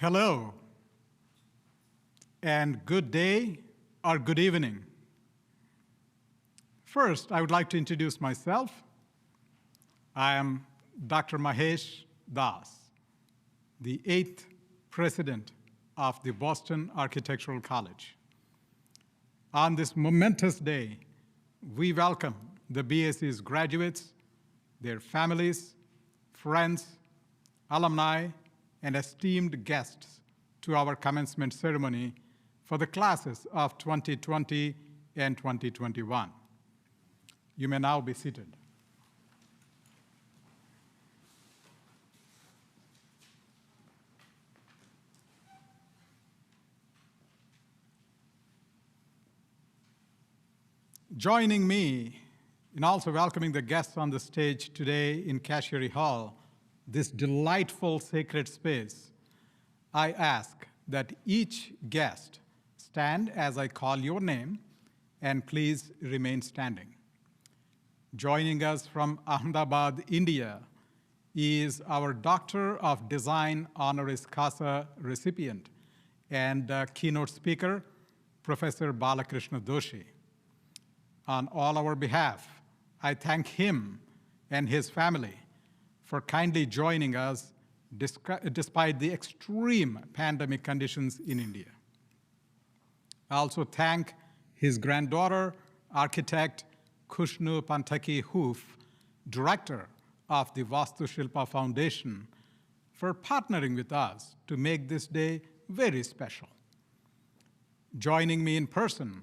Hello, and good day or good evening. First, I would like to introduce myself. I am Dr. Mahesh Das, the 8th president of the Boston Architectural College. On this momentous day, we welcome the BAC's graduates, their families, friends, alumni, and esteemed guests to our commencement ceremony for the classes of 2020 and 2021. You may now be seated. Joining me in also welcoming the guests on the stage today in Cashieri Hall, this delightful sacred space, I ask that each guest stand as I call your name, and please remain standing. Joining us from Ahmedabad, India, is our Doctor of Design Honoris Causa recipient and keynote speaker, Professor Balkrishna Doshi. On all our behalf, I thank him and his family for kindly joining us despite the extreme pandemic conditions in India. I also thank his granddaughter, architect Khushnu Pantaki Hoof, director of the Vastu Shilpa Foundation, for partnering with us to make this day very special. Joining me in person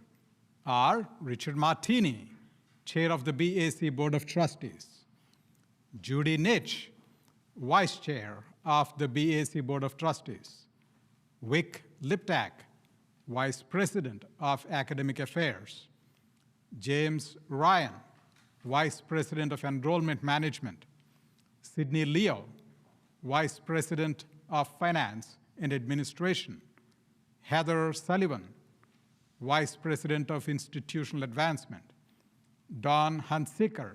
are Richard Martini, chair of the BAC Board of Trustees, Judy Nitch, Vice Chair of the BAC Board of Trustees, Vic Liptak, Vice President of Academic Affairs, James Ryan, Vice President of Enrollment Management, Sydney Leo, Vice President of Finance and Administration, Heather Sullivan, Vice President of Institutional Advancement, Don Hunsicker,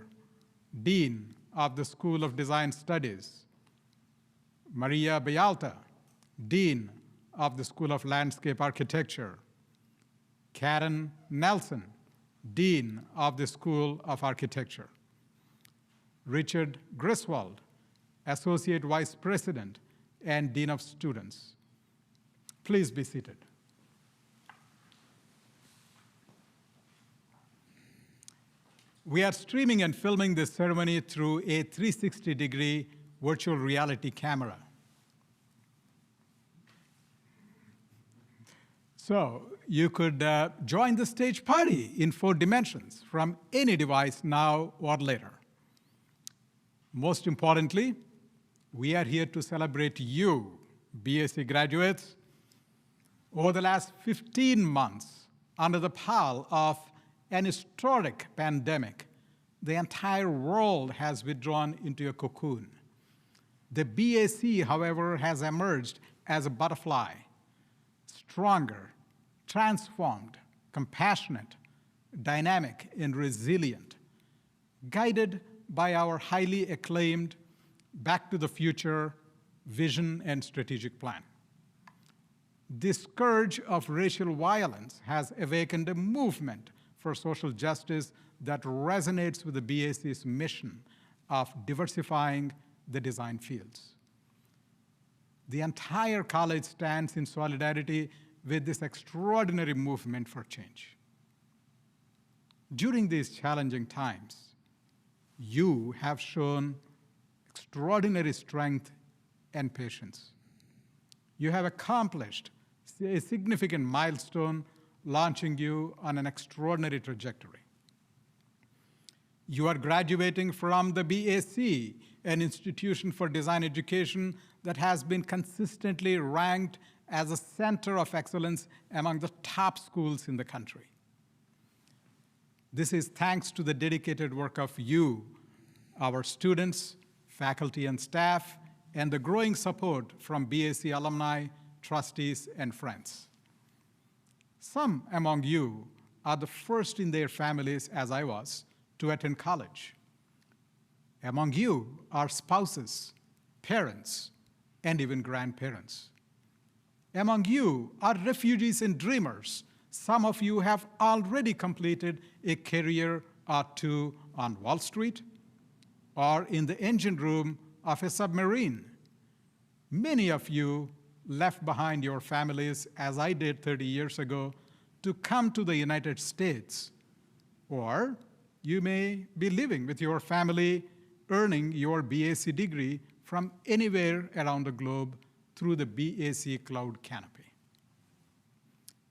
Dean of the School of Design Studies, Maria Bayalta, Dean of the School of Landscape Architecture, Karen Nelson, Dean of the School of Architecture, Richard Griswold, Associate Vice President and Dean of Students. Please be seated. We are streaming and filming this ceremony through a 360-degree virtual reality camera. So you could join the stage party in 4 dimensions from any device now or later. Most importantly, We are here to celebrate you, BSc graduates. Over the last 15 months, under the pall of an historic pandemic, the entire world has withdrawn into a cocoon. The BSc, however, has emerged as a butterfly, stronger, transformed, compassionate, dynamic, and resilient, guided by our highly acclaimed Back to the Future vision and strategic plan. This scourge of racial violence has awakened a movement for social justice that resonates with the BSc's mission of diversifying the design fields. The entire college stands in solidarity with this extraordinary movement for change. During these challenging times, you have shown extraordinary strength and patience. You have accomplished a significant milestone, launching you on an extraordinary trajectory. You are graduating from the BSc, an institution for design education that has been consistently ranked as a center of excellence among the top schools in the country. This is thanks to the dedicated work of you, our students, faculty and staff, and the growing support from BSc alumni, trustees, and friends. Some among you are the first in their families, as I was, to attend college. Among you are spouses, parents, and even grandparents. Among you are refugees and dreamers. Some of you have already completed a career or two on Wall Street or in the engine room of a submarine. Many of you left behind your families, as I did 30 years ago, to come to the United States. Or you may be living with your family, earning your BSc degree from anywhere around the globe through the BSc Cloud Canopy.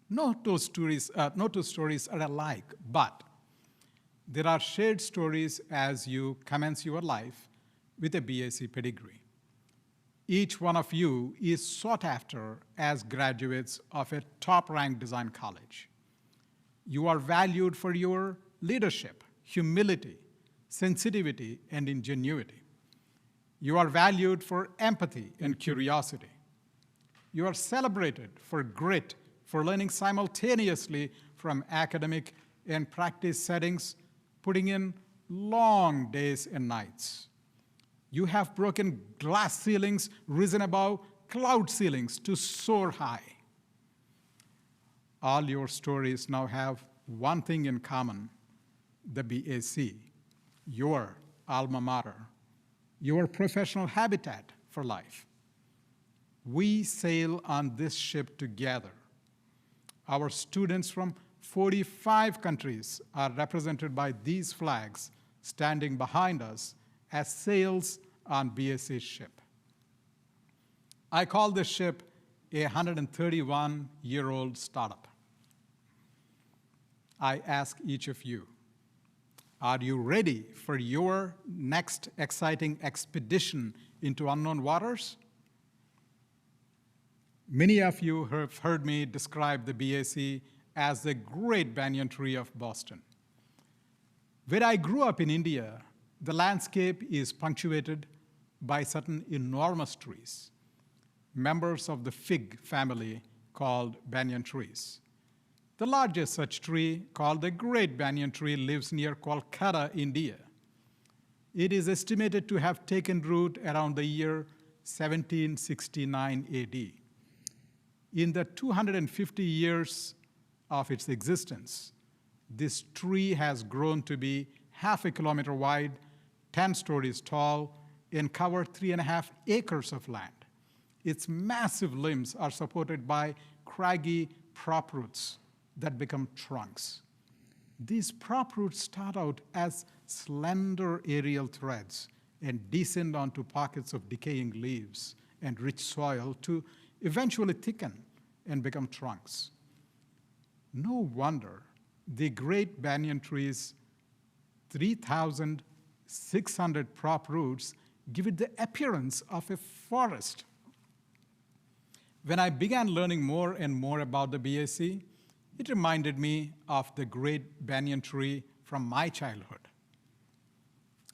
No two stories are alike, but there are shared stories as you commence your life with a BSc pedigree. Each one of you is sought after as graduates of a top-ranked design college. You are valued for your leadership, humility, sensitivity, and ingenuity. You are valued for empathy and curiosity. You are celebrated for grit, for learning simultaneously from academic and practice settings, putting in long days and nights. You have broken glass ceilings, risen above cloud ceilings to soar high. All your stories now have one thing in common: the BSc, your alma mater, your professional habitat for life. We sail on this ship together. Our students from 45 countries are represented by these flags standing behind us as sails on BSC's ship. I call this ship a 131-year-old startup. I ask each of you, are you ready for your next exciting expedition into unknown waters? Many of you have heard me describe the BSc as the great banyan tree of Boston. Where I grew up in India, the landscape is punctuated by certain enormous trees, members of the fig family called banyan trees. The largest such tree, called the Great Banyan Tree, lives near Kolkata, India. It is estimated to have taken root around the year 1769 AD. In the 250 years of its existence, this tree has grown to be half a kilometer wide, 10 stories tall, and covered 3.5 acres of land. Its massive limbs are supported by craggy prop roots that become trunks. These prop roots start out as slender aerial threads and descend onto pockets of decaying leaves and rich soil to eventually thicken and become trunks. No wonder the Great Banyan Tree's 3,600 prop roots give it the appearance of a forest. When I began learning more and more about the BAC, it reminded me of the great banyan tree from my childhood.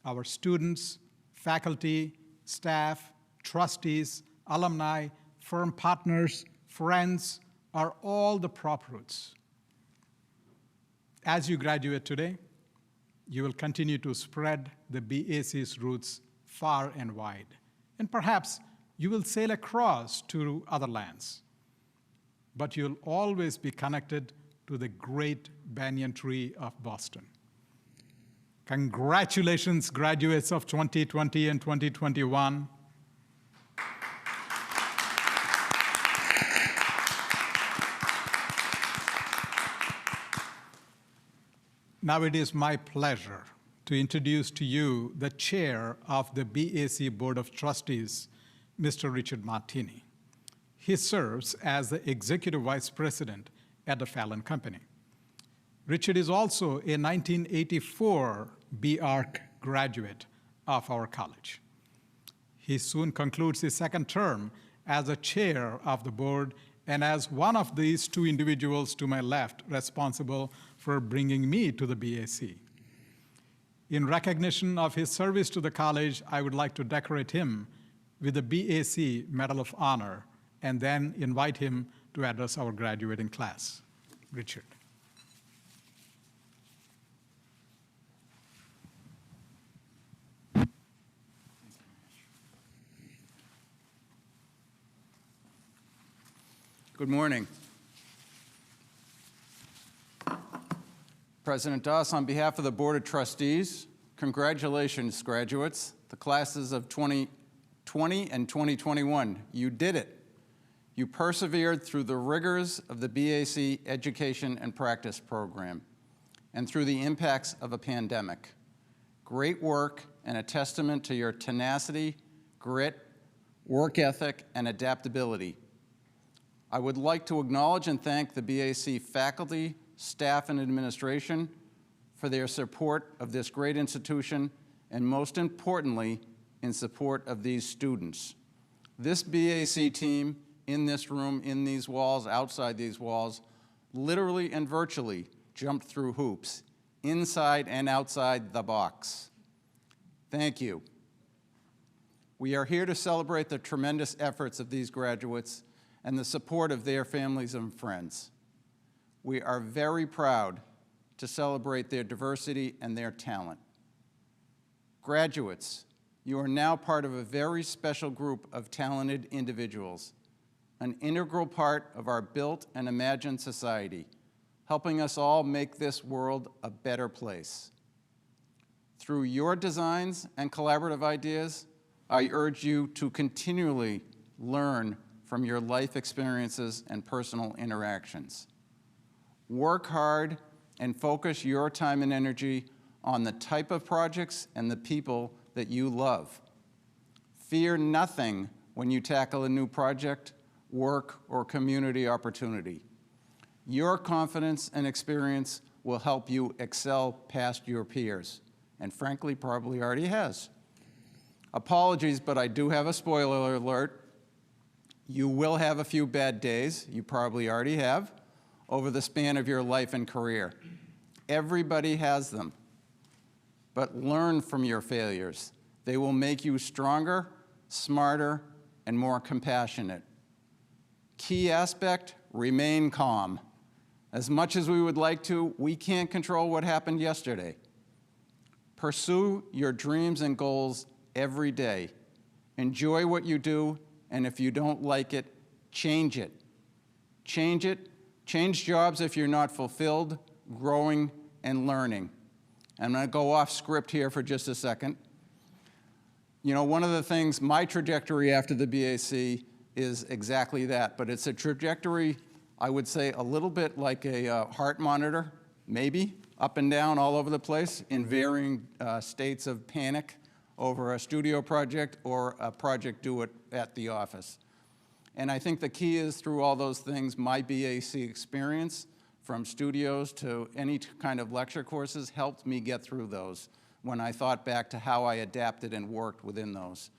Our students, faculty, staff, trustees, alumni, firm partners, friends are all the prop roots. As you graduate today, you will continue to spread the BAC's roots far and wide, and perhaps you will sail across to other lands. But you'll always be connected to the great banyan tree of Boston. Congratulations, graduates of 2020 and 2021. Now it is my pleasure to introduce to you the chair of the BAC Board of Trustees, Mr. Richard Martini. He serves as the Executive Vice President at the Fallon Company. Richard is also a 1984 B.Arch graduate of our college. He soon concludes his second term as a chair of the board and as one of these two individuals to my left responsible for bringing me to the BAC. In recognition of his service to the college, I would like to decorate him with the BAC Medal of Honor and then invite him to address our graduating class. Richard. Good morning. President Doss, on behalf of the Board of Trustees, congratulations, graduates, the classes of 2020 and 2021. You did it. You persevered through the rigors of the BAC Education and Practice Program and through the impacts of a pandemic. Great work and a testament to your tenacity, grit, work ethic, and adaptability. I would like to acknowledge and thank the BAC faculty, staff, and administration for their support of this great institution, and most importantly, in support of these students. This BAC team, in this room, in these walls, outside these walls, literally and virtually jumped through hoops, inside and outside the box. Thank you. We are here to celebrate the tremendous efforts of these graduates and the support of their families and friends. We are very proud to celebrate their diversity and their talent. Graduates, you are now part of a very special group of talented individuals, an integral part of our built and imagined society, helping us all make this world a better place. Through your designs and collaborative ideas, I urge you to continually learn from your life experiences and personal interactions. Work hard and focus your time and energy on the type of projects and the people that you love. Fear nothing when you tackle a new project, work, or community opportunity. Your confidence and experience will help you excel past your peers, and frankly, probably already has. Apologies, but I do have a spoiler alert. You will have a few bad days, you probably already have, over the span of your life and career. Everybody has them, but learn from your failures. They will make you stronger, smarter, and more compassionate. Key aspect, remain calm. As much as we would like to, we can't control what happened yesterday. Pursue your dreams and goals every day. Enjoy what you do, and if you don't like it, change it. Change it. Change jobs if you're not fulfilled, growing, and learning. I'm going to go off script here for just a second. You know, one of the things, my trajectory after the BAC is exactly that, but it's a trajectory, I would say, a little bit like a heart monitor, maybe, up and down all over the place in varying states of panic over a studio project or a project due at the office. And I think the key is through all those things, my BAC experience from studios to any kind of lecture courses helped me get through those when I thought back to how I adapted and worked within those.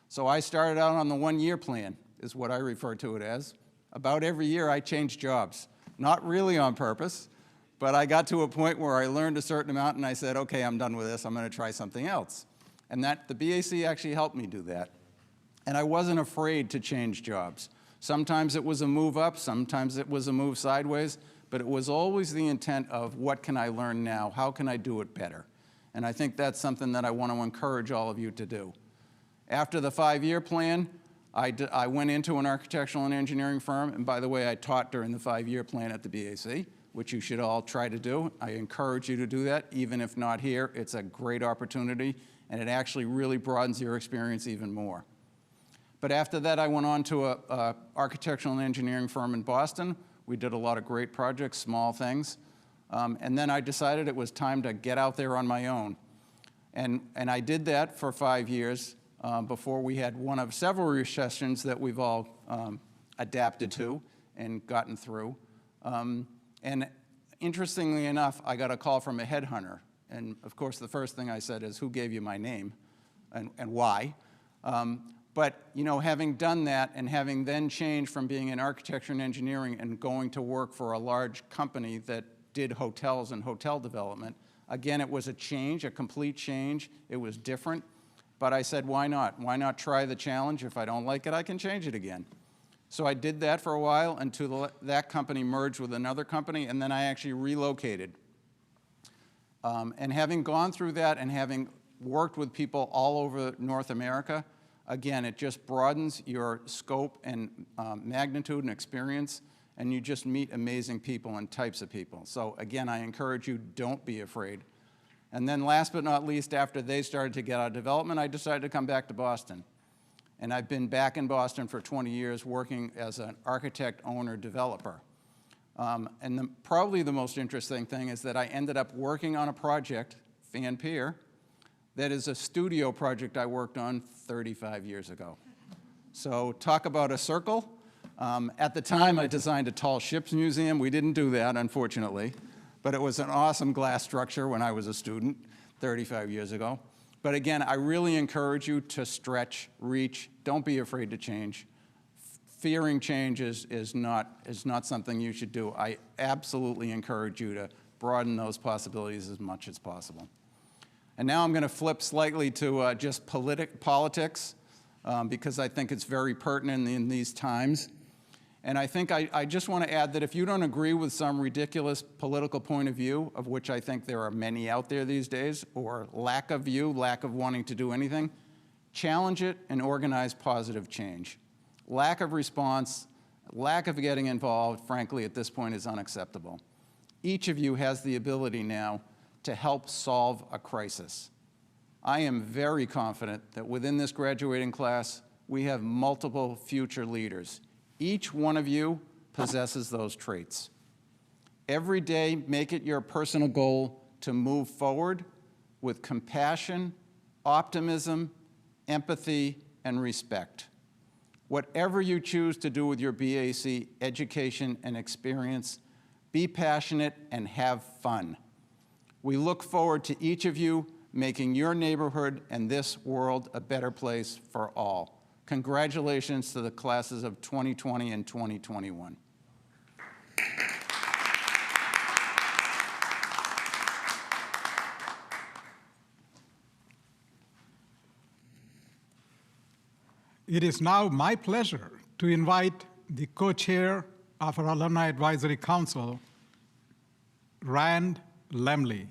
So I started out on the one-year plan, is what I refer to it as. About every year I changed jobs. Not really on purpose, but I got to a point where I learned a certain amount and I said, okay, I'm done with this, I'm gonna try something else. And the BAC actually helped me do that. And I wasn't afraid to change jobs. Sometimes it was a move up, sometimes it was a move sideways, but it was always the intent of what can I learn now, how can I do it better? And I think that's something that I want to encourage all of you to do. After the 5-year plan, I went into an architectural and engineering firm, and by the way, I taught during the 5-year plan at the BAC, which you should all try to do. I encourage you to do that, even if not here. It's a great opportunity, and it actually really broadens your experience even more. But after that, I went on to an architectural and engineering firm in Boston. We did a lot of great projects, small things. And then I decided it was time to get out there on my own. And I did that for 5 years before we had one of several recessions that we've all adapted to and gotten through. And interestingly enough, I got a call from a headhunter. And of course, the first thing I said is, who gave you my name and why? But you know, having done that and having then changed from being in architecture and engineering and going to work for a large company that did hotels and hotel development, again, it was a change, a complete change. It was different. But I said, why not? Why not try the challenge? If I don't like it, I can change it again. So I did that for a while until that company merged with another company, and then I actually relocated. And having gone through that and having worked with people all over North America, again, it just broadens your scope and magnitude and experience, and you just meet amazing people and types of people. So again, I encourage you, don't be afraid. And then last but not least, after they started to get out of development, I decided to come back to Boston. And I've been back in Boston for 20 years working as an architect, owner, developer. And probably the most interesting thing is that I ended up working on a project, Fan Pier, that is a studio project I worked on 35 years ago. So talk about a circle. At the time, I designed a tall ships museum. We didn't do that, unfortunately. But it was an awesome glass structure when I was a student 35 years ago. But again, I really encourage you to stretch, reach. Don't be afraid to change. Fearing change is not something you should do. I absolutely encourage you to broaden those possibilities as much as possible. And now I'm going to flip slightly to just politics because I think it's very pertinent in these times. And I think I just want to add that if you don't agree with some ridiculous political point of view, of which I think there are many out there these days, or lack of view, lack of wanting to do anything, challenge it and organize positive change. Lack of response, lack of getting involved, frankly, at this point is unacceptable. Each of you has the ability now to help solve a crisis. I am very confident that within this graduating class, we have multiple future leaders. Each one of you possesses those traits. Every day, make it your personal goal to move forward with compassion, optimism, empathy, and respect. Whatever you choose to do with your BAC education and experience, be passionate and have fun. We look forward to each of you making your neighborhood and this world a better place for all. Congratulations to the classes of 2020 and 2021. It is now my pleasure to invite the co-chair of our Alumni Advisory Council, Rand Lemley,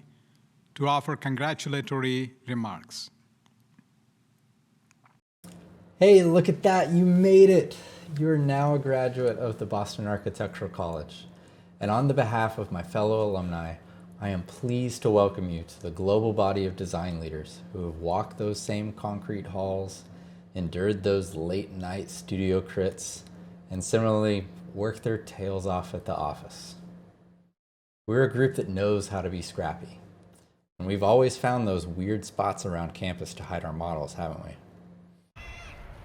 to offer congratulatory remarks. Hey, look at that, you made it. You're now a graduate of the Boston Architectural College. And on the behalf of my fellow alumni, I am pleased to welcome you to the global body of design leaders who have walked those same concrete halls, endured those late night studio crits, and similarly worked their tails off at the office. We're a group that knows how to be scrappy. And we've always found those weird spots around campus to hide our models, haven't we?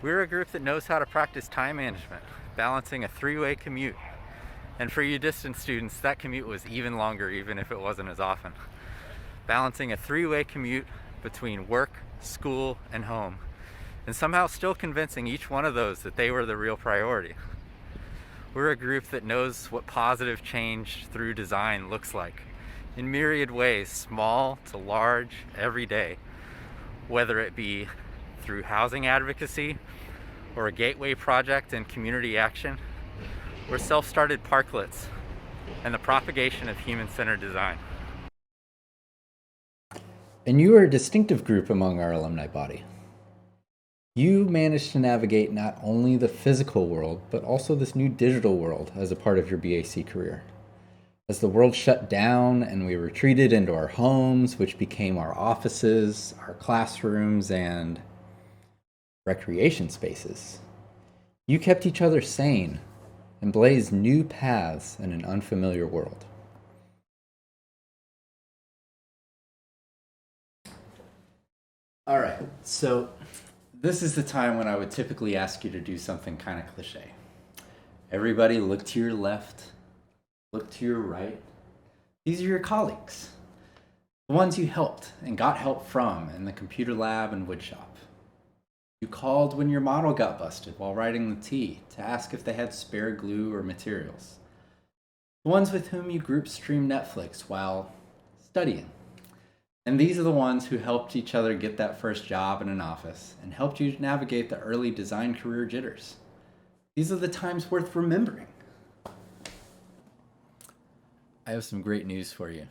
We're a group that knows how to practice time management, balancing a 3-way commute. And for you distance students, that commute was even longer, even if it wasn't as often. Balancing a 3-way commute between work, school, and home, and somehow still convincing each one of those that they were the real priority. We're a group that knows what positive change through design looks like in myriad ways, small to large, every day, whether it be through housing advocacy or a gateway project in community action, or self-started parklets and the propagation of human-centered design. And you are a distinctive group among our alumni body. You managed to navigate not only the physical world, but also this new digital world as a part of your BAC career. As the world shut down and we retreated into our homes, which became our offices, our classrooms, and recreation spaces, you kept each other sane and blazed new paths in an unfamiliar world. All right, so this is the time when I would typically ask you to do something kind of cliche. Everybody look to your left, look to your right. These are your colleagues, the ones you helped and got help from in the computer lab and woodshop. You called when your model got busted while writing the T to ask if they had spare glue or materials. The ones with whom you group stream Netflix while studying. And these are the ones who helped each other get that first job in an office and helped you navigate the early design career jitters. These are the times worth remembering. I have some great news for you.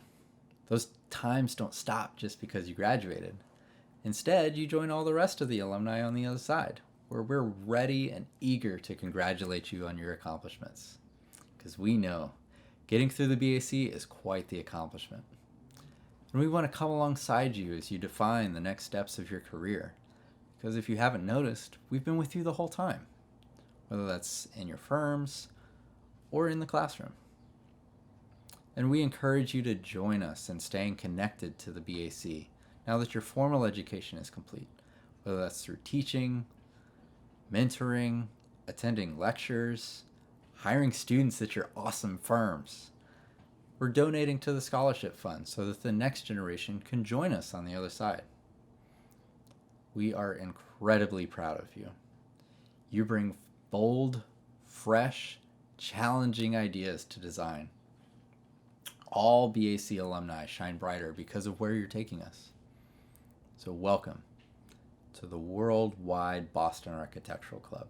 Those times don't stop just because you graduated. Instead, you join all the rest of the alumni on the other side, where we're ready and eager to congratulate you on your accomplishments. Because we know getting through the BAC is quite the accomplishment. And we want to come alongside you as you define the next steps of your career. Because if you haven't noticed, we've been with you the whole time, whether that's in your firms or in the classroom. And we encourage you to join us in staying connected to the BAC now that your formal education is complete, whether that's through teaching, mentoring, attending lectures, hiring students at your awesome firms. We're donating to the scholarship fund so that the next generation can join us on the other side. We are incredibly proud of you. You bring bold, fresh, challenging ideas to design. All BAC alumni shine brighter because of where you're taking us. So welcome to the worldwide Boston Architectural Club.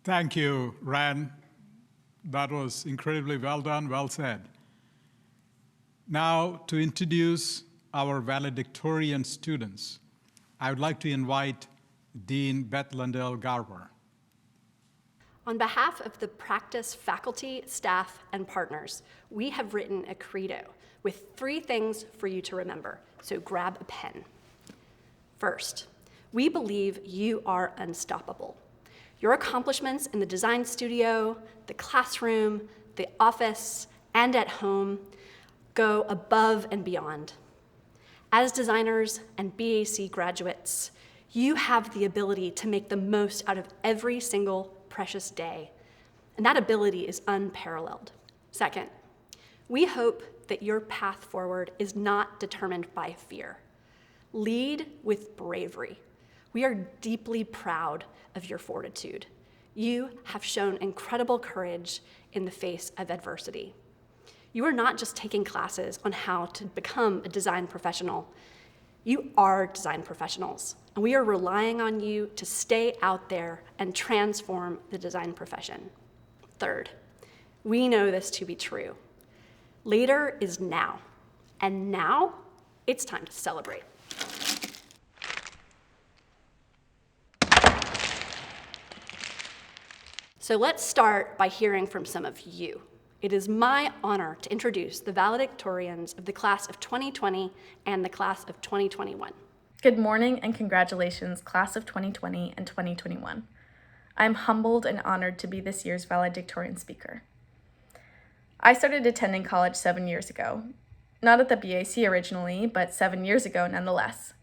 Thank you, Ran. That was incredibly well done, well said. Now, to introduce our valedictorian students, I would like to invite Dean Beth Lundell Garber. On behalf of the practice faculty, staff, and partners, we have written a credo with 3 things for you to remember, so grab a pen. First, we believe you are unstoppable. Your accomplishments in the design studio, the classroom, the office, and at home go above and beyond. As designers and BAC graduates, you have the ability to make the most out of every single precious day, and that ability is unparalleled. Second, we hope that your path forward is not determined by fear. Lead with bravery. We are deeply proud of your fortitude. You have shown incredible courage in the face of adversity. You are not just taking classes on how to become a design professional. You are design professionals, and we are relying on you to stay out there and transform the design profession. Third, we know this to be true. Later is now, and now it's time to celebrate. So let's start by hearing from some of you. It is my honor to introduce the valedictorians of the class of 2020 and the class of 2021. Good morning and congratulations, class of 2020 and 2021. I'm humbled and honored to be this year's valedictorian speaker. I started attending college 7 years ago. Not at the BAC originally, but 7 years ago nonetheless.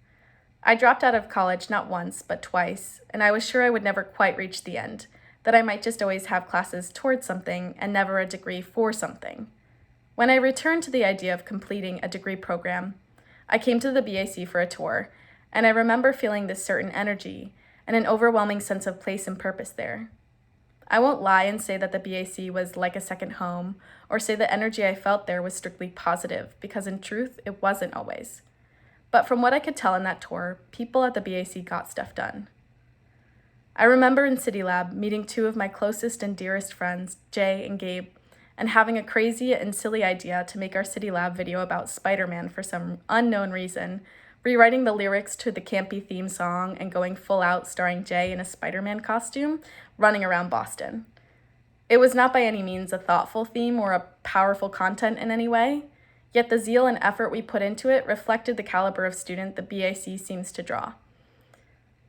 I dropped out of college not once, but twice, and I was sure I would never quite reach the end, that I might just always have classes towards something and never a degree for something. When I returned to the idea of completing a degree program, I came to the BAC for a tour, and I remember feeling this certain energy and an overwhelming sense of place and purpose there. I won't lie and say that the BAC was like a second home, or say the energy I felt there was strictly positive, because in truth, it wasn't always. But from what I could tell in that tour, people at the BAC got stuff done. I remember in City Lab meeting two of my closest and dearest friends, Jay and Gabe, and having a crazy and silly idea to make our City Lab video about Spider-Man for some unknown reason, rewriting the lyrics to the campy theme song and going full out starring Jay in a Spider-Man costume, running around Boston. It was not by any means a thoughtful theme or a powerful content in any way, yet the zeal and effort we put into it reflected the caliber of student the BAC seems to draw.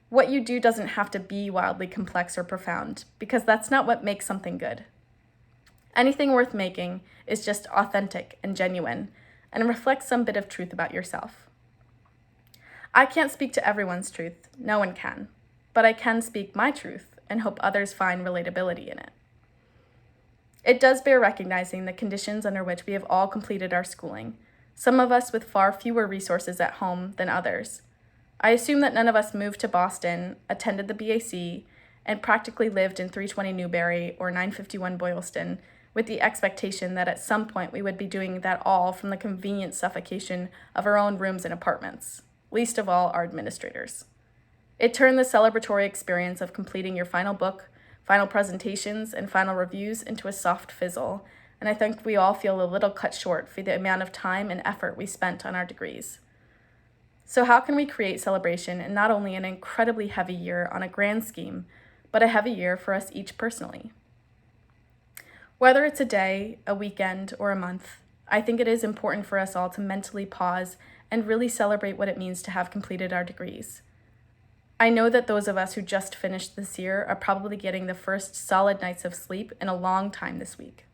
What you do doesn't have to be wildly complex or profound, because that's not what makes something good. Anything worth making is just authentic and genuine, and reflects some bit of truth about yourself. I can't speak to everyone's truth, no one can, but I can speak my truth and hope others find relatability in it. It does bear recognizing the conditions under which we have all completed our schooling, some of us with far fewer resources at home than others. I assume that none of us moved to Boston, attended the BAC, and practically lived in 320 Newberry or 951 Boylston with the expectation that at some point we would be doing that all from the convenient suffocation of our own rooms and apartments, least of all our administrators. It turned the celebratory experience of completing your final book, final presentations, and final reviews into a soft fizzle, and I think we all feel a little cut short for the amount of time and effort we spent on our degrees. So how can we create celebration in not only an incredibly heavy year on a grand scheme, but a heavy year for us each personally? Whether it's a day, a weekend, or a month, I think it is important for us all to mentally pause and really celebrate what it means to have completed our degrees. I know that those of us who just finished this year are probably getting the first solid nights of sleep in a long time this week.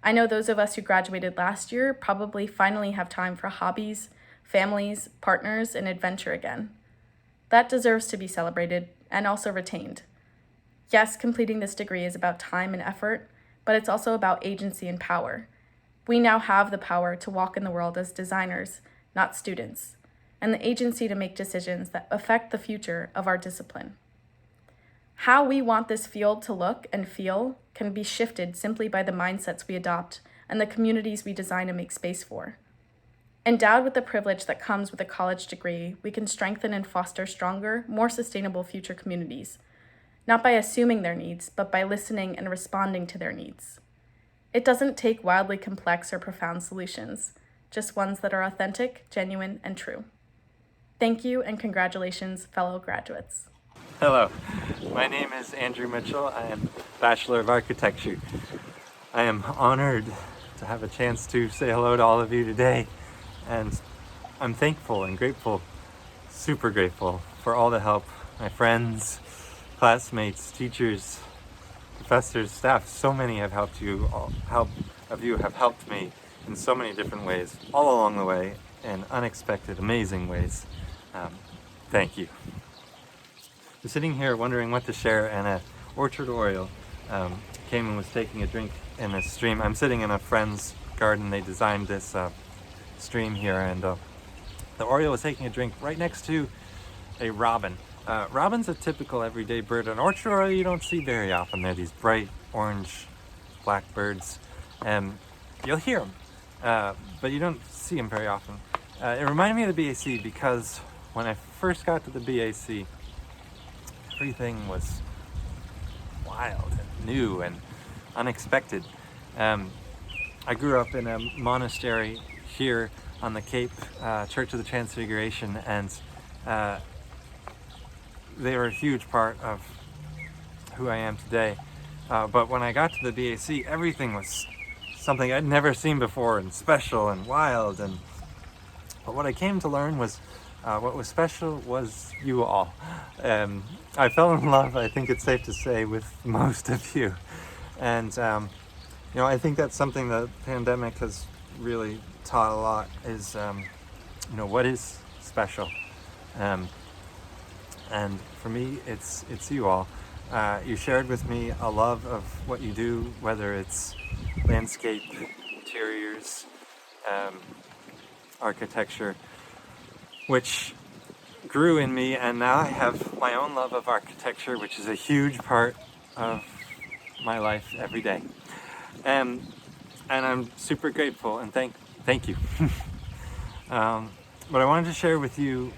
I know those of us who graduated last year probably finally have time for hobbies, families, partners, and adventure again. That deserves to be celebrated and also retained. Yes, completing this degree is about time and effort, but it's also about agency and power. We now have the power to walk in the world as designers, not students, and the agency to make decisions that affect the future of our discipline. How we want this field to look and feel can be shifted simply by the mindsets we adopt and the communities we design and make space for. Endowed with the privilege that comes with a college degree, we can strengthen and foster stronger, more sustainable future communities, not by assuming their needs, but by listening and responding to their needs. It doesn't take wildly complex or profound solutions, just ones that are authentic, genuine, and true. Thank you and congratulations, fellow graduates. Hello, my name is Andrew Mitchell. I am Bachelor of Architecture. I am honored to have a chance to say hello to all of you today, and I'm thankful and grateful, super grateful for all the help my friends, classmates, teachers, professors, staff, so many have helped you, have helped me in so many different ways, all along the way, in unexpected, amazing ways. Thank you. I'm sitting here wondering what to share, and an orchard oriole came and was taking a drink in a stream. I'm sitting in a friend's garden. They designed this stream here, and the oriole was taking a drink right next to a robin. Robin's a typical everyday bird. An orchard oriole you don't see very often. They're these bright orange blackbirds, and you'll hear them, but you don't see them very often. It reminded me of the BAC because when I first got to the BAC, everything was wild and new and unexpected. I grew up in a monastery here on the Cape, Church of the Transfiguration, and they were a huge part of who I am today. But when I got to the BAC, everything was something I'd never seen before, and special and wild. But what I came to learn was what was special was you all. I fell in love, I think it's safe to say, with most of you. And I think that's something the pandemic has really taught a lot is, what is special. And for me, it's you all. You shared with me a love of what you do, whether it's landscape, interiors, architecture, which grew in me, and now I have my own love of architecture, which is a huge part of my life every day. And I'm super grateful and thank you. But I wanted to share with you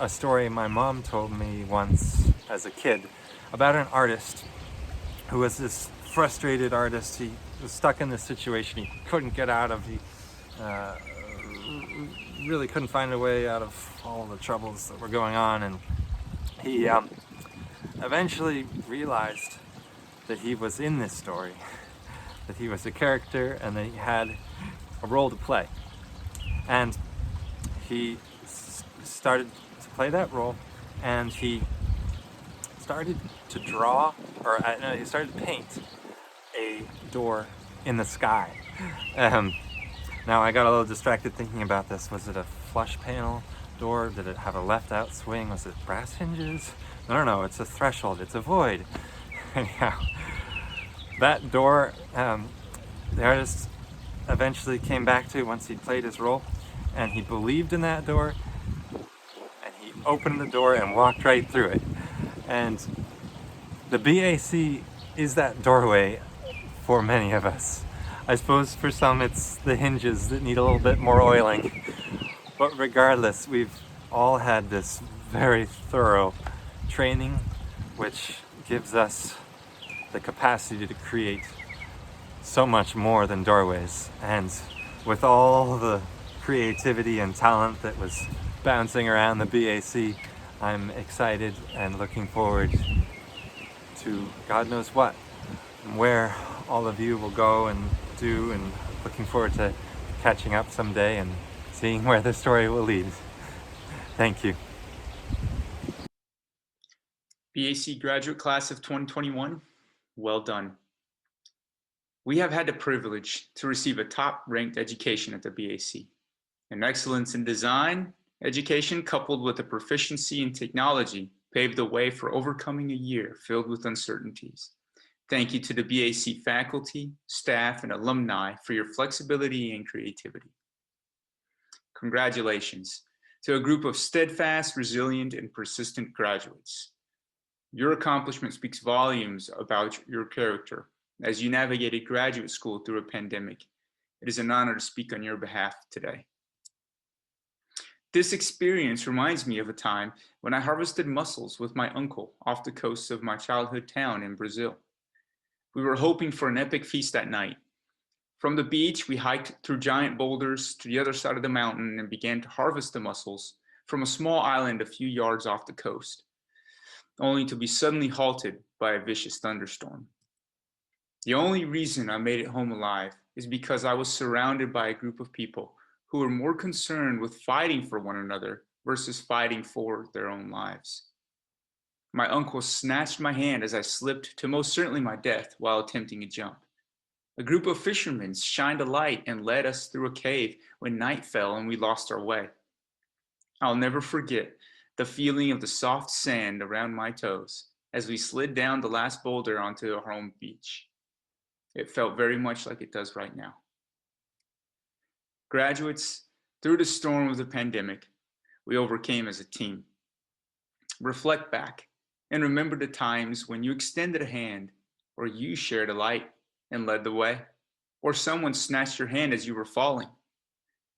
a story my mom told me once as a kid about an artist who was this frustrated artist. He was stuck in this situation he couldn't get out of. He really couldn't find a way out of all the troubles that were going on, and he eventually realized that he was in this story, that he was a character and that he had a role to play. And he started to play that role, and he started to draw, or no, he started to paint a door in the sky. Now I got a little distracted thinking about this. Was it a flush panel door? Did it have a left out swing? Was it brass hinges? I don't know, it's a threshold, it's a void. Anyhow, that door, the artist eventually came back to once he'd played his role, and he believed in that door, and he opened the door and walked right through it. And the BAC is that doorway for many of us. I suppose for some it's the hinges that need a little bit more oiling. But regardless, we've all had this very thorough training, which gives us the capacity to create so much more than doorways. And with all the creativity and talent that was bouncing around the BAC, I'm excited and looking forward to God knows what, and where all of you will go and do, and looking forward to catching up someday and seeing where the story will lead. Thank you. BAC graduate class of 2021, well done. We have had the privilege to receive a top-ranked education at the BAC. An excellence in design education coupled with a proficiency in technology paved the way for overcoming a year filled with uncertainties. Thank you to the BAC faculty, staff, and alumni for your flexibility and creativity. Congratulations to a group of steadfast, resilient, and persistent graduates. Your accomplishment speaks volumes about your character as you navigated graduate school through a pandemic. It is an honor to speak on your behalf today. This experience reminds me of a time when I harvested mussels with my uncle off the coast of my childhood town in Brazil. We were hoping for an epic feast that night. From the beach, we hiked through giant boulders to the other side of the mountain and began to harvest the mussels from a small island a few yards off the coast, only to be suddenly halted by a vicious thunderstorm. The only reason I made it home alive is because I was surrounded by a group of people who were more concerned with fighting for one another versus fighting for their own lives. My uncle snatched my hand as I slipped to most certainly my death while attempting a jump. A group of fishermen shined a light and led us through a cave when night fell and we lost our way. I'll never forget the feeling of the soft sand around my toes as we slid down the last boulder onto our home beach. It felt very much like it does right now. Graduates, through the storm of the pandemic, we overcame as a team. Reflect back and remember the times when you extended a hand, or you shared a light and led the way, or someone snatched your hand as you were falling.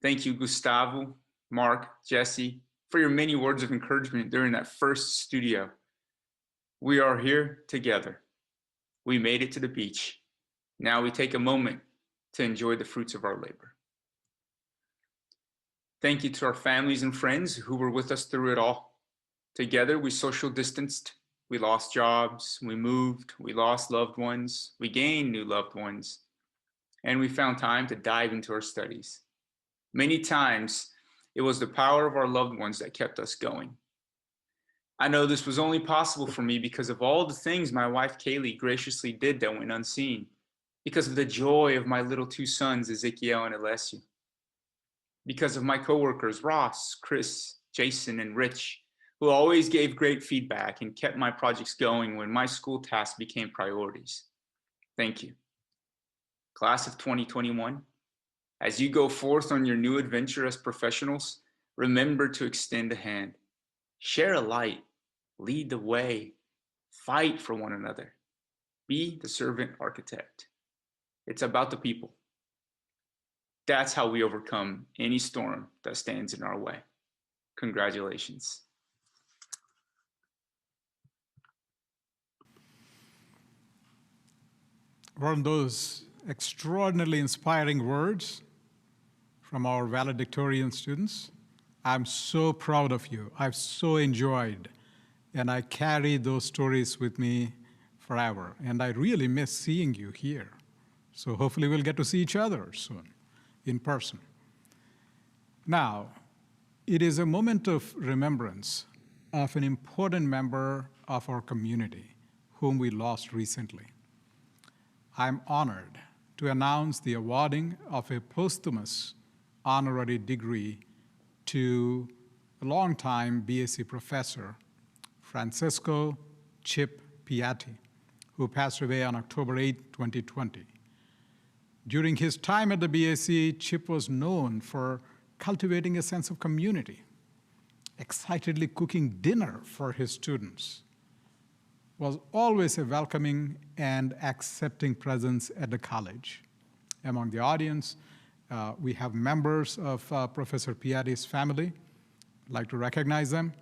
Thank you, Gustavo, Mark, Jesse, for your many words of encouragement during that first studio. We are here together. We made it to the beach. Now we take a moment to enjoy the fruits of our labor. Thank you to our families and friends who were with us through it all. Together, we social distanced, we lost jobs, we moved, we lost loved ones, we gained new loved ones, and we found time to dive into our studies. Many times, it was the power of our loved ones that kept us going. I know this was only possible for me because of all the things my wife Kaylee graciously did that went unseen, because of the joy of my little two sons, Ezekiel and Alessio, because of my coworkers, Ross, Chris, Jason, and Rich, who always gave great feedback and kept my projects going when my school tasks became priorities. Thank you. Class of 2021, as you go forth on your new adventure as professionals, remember to extend a hand, share a light, lead the way, fight for one another. Be the servant architect. It's about the people. That's how we overcome any storm that stands in our way. Congratulations. Weren't those extraordinarily inspiring words from our valedictorian students? I'm so proud of you. I've so enjoyed, and I carry those stories with me forever. And I really miss seeing you here. So hopefully we'll get to see each other soon in person. Now, it is a moment of remembrance of an important member of our community whom we lost recently. I'm honored to announce the awarding of a posthumous honorary degree to a longtime BSc professor, Francisco Chip Piatti, who passed away on October 8, 2020. During his time at the BSc, Chip was known for cultivating a sense of community, excitedly cooking dinner for his students, was always a welcoming and accepting presence at the college. Among the audience, we have members of Professor Piatti's family. I'd like to recognize them: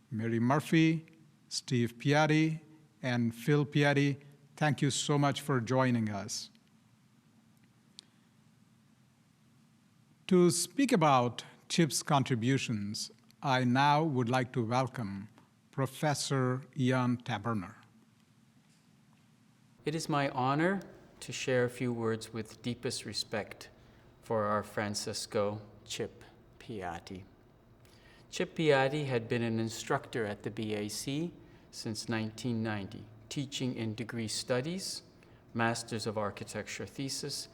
Mary Murphy, Steve Piatti, and Phil Piatti. Thank you so much for joining us. To speak about Chip's contributions, I now would like to welcome Professor Ian Taberner. It is my honor to share a few words with deepest respect for our Francisco Chip Piatti. Chip Piatti had been an instructor at the BAC since 1990, teaching in degree studies, Masters of Architecture thesis,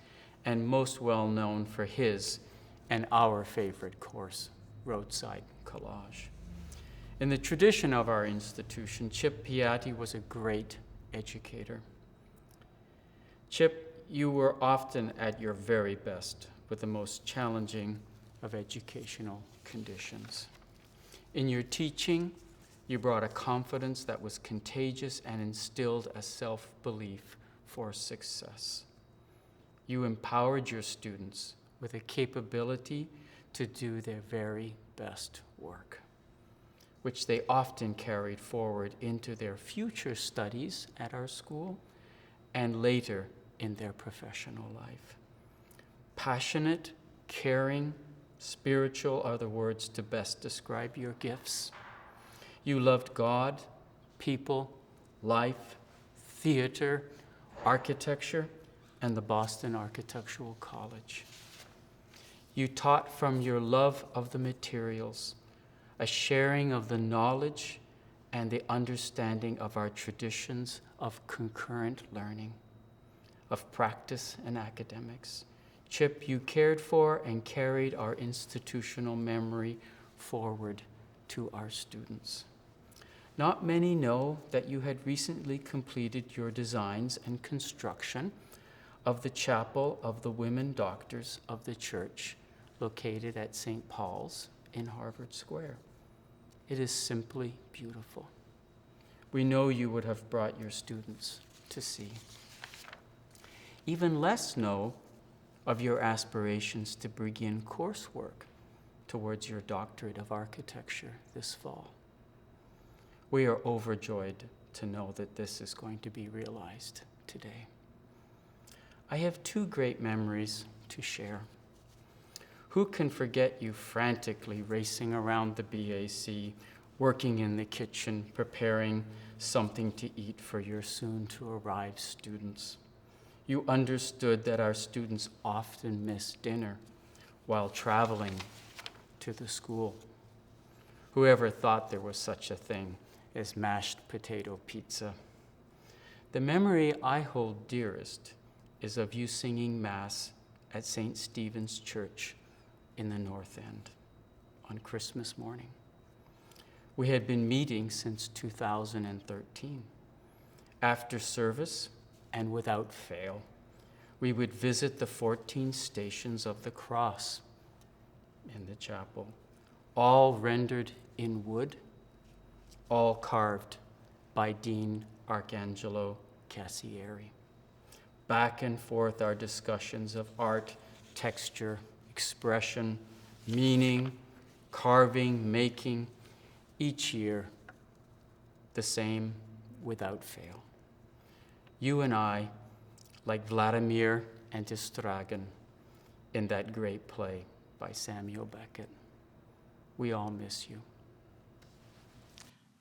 and most well known for his and our favorite course, Roadside Collage. In the tradition of our institution, Chip Piatti was a great educator. Chip, you were often at your very best with the most challenging of educational conditions. In your teaching, you brought a confidence that was contagious and instilled a self-belief for success. You empowered your students with a capability to do their very best work, which they often carried forward into their future studies at our school and later in their professional life. Passionate, caring, spiritual are the words to best describe your gifts. You loved God, people, life, theater, architecture, and the Boston Architectural College. You taught from your love of the materials, a sharing of the knowledge and the understanding of our traditions of concurrent learning, of practice and academics. Chip, you cared for and carried our institutional memory forward to our students. Not many know that you had recently completed your designs and construction of the Chapel of the Women Doctors of the Church, located at St. Paul's in Harvard Square. It is simply beautiful. We know you would have brought your students to see. Even less know of your aspirations to begin coursework towards your Doctorate of Architecture this fall. We are overjoyed to know that this is going to be realized today. I have two great memories to share. Who can forget you frantically racing around the BAC, working in the kitchen, preparing something to eat for your soon-to-arrive students? You understood that our students often miss dinner while traveling to the school. Whoever thought there was such a thing as mashed potato pizza? The memory I hold dearest is of you singing Mass at St. Stephen's Church in the North End on Christmas morning. We had been meeting since 2013. After service, and without fail, we would visit the 14 stations of the cross in the chapel, all rendered in wood, all carved by Dean Arcangelo Cassieri. Back and forth our discussions of art, texture, expression, meaning, carving, making, each year the same without fail. You and I, like Vladimir and Istragan in that great play by Samuel Beckett. We all miss you.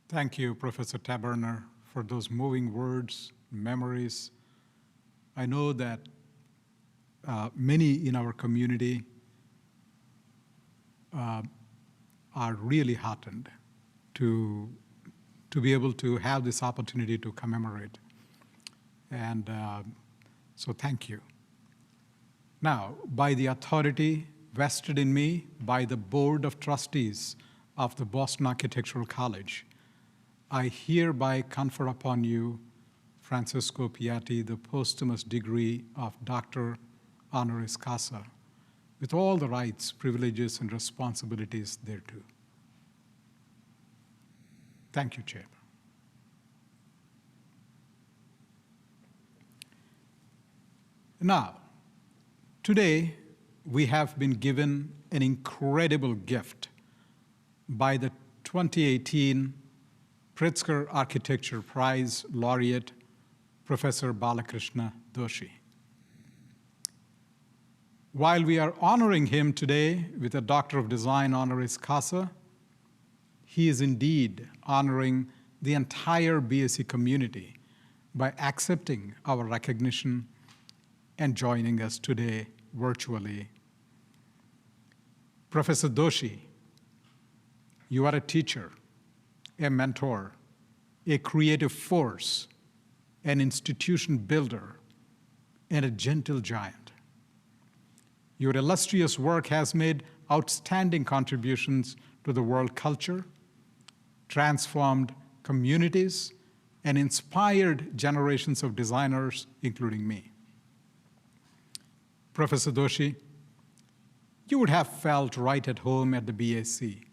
Thank you, Professor Taberner, for those moving words, memories. I know that many in our community are really heartened to be able to have this opportunity to commemorate. And so thank you. Now, by the authority vested in me by the Board of Trustees of the Boston Architectural College, I hereby confer upon you, Francisco Piatti, the posthumous degree of Doctor Honoris Causa, with all the rights, privileges, and responsibilities thereto. Thank you, Chair. Now, today we have been given an incredible gift by the 2018 Pritzker Architecture Prize laureate, Professor Balkrishna Doshi. While we are honoring him today with a Doctor of Design honoris causa, he is indeed honoring the entire BSc community by accepting our recognition and joining us today virtually. Professor Doshi, you are a teacher, a mentor, a creative force, an institution builder, and a gentle giant. Your illustrious work has made outstanding contributions to the world culture, transformed communities, and inspired generations of designers, including me. Professor Doshi, you would have felt right at home at the BAC.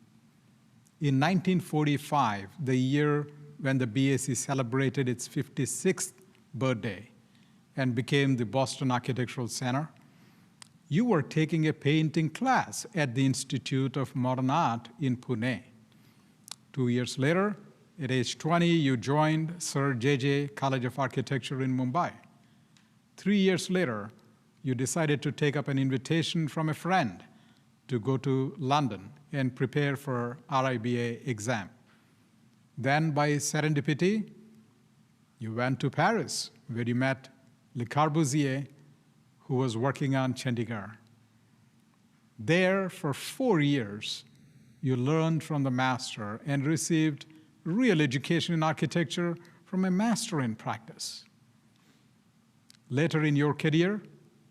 In 1945, the year when the BAC celebrated its 56th birthday and became the Boston Architectural Center, you were taking a painting class at the Institute of Modern Art in Pune. 2 years later, at age 20, you joined Sir J.J. College of Architecture in Mumbai. 3 years later, you decided to take up an invitation from a friend to go to London and prepare for RIBA exam. Then, by serendipity, you went to Paris, where you met Le Corbusier, who was working on Chandigarh. There, for 4 years, you learned from the master and received real education in architecture from a master in practice. Later in your career,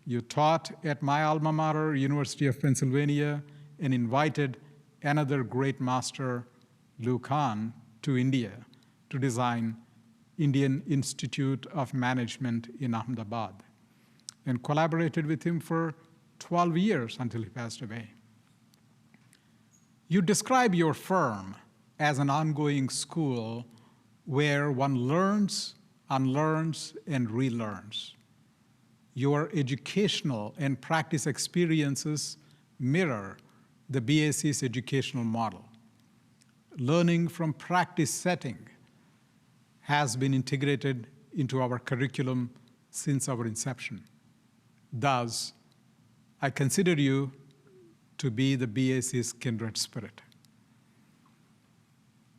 you taught at my alma mater, University of Pennsylvania, and invited another great master, Lou Khan, to India to design Indian Institute of Management in Ahmedabad, and collaborated with him for 12 years until he passed away. You describe your firm as an ongoing school where one learns, unlearns, and relearns. Your educational and practice experiences mirror the BAC's educational model. Learning from practice setting has been integrated into our curriculum since our inception. Thus, I consider you to be the BAC's kindred spirit.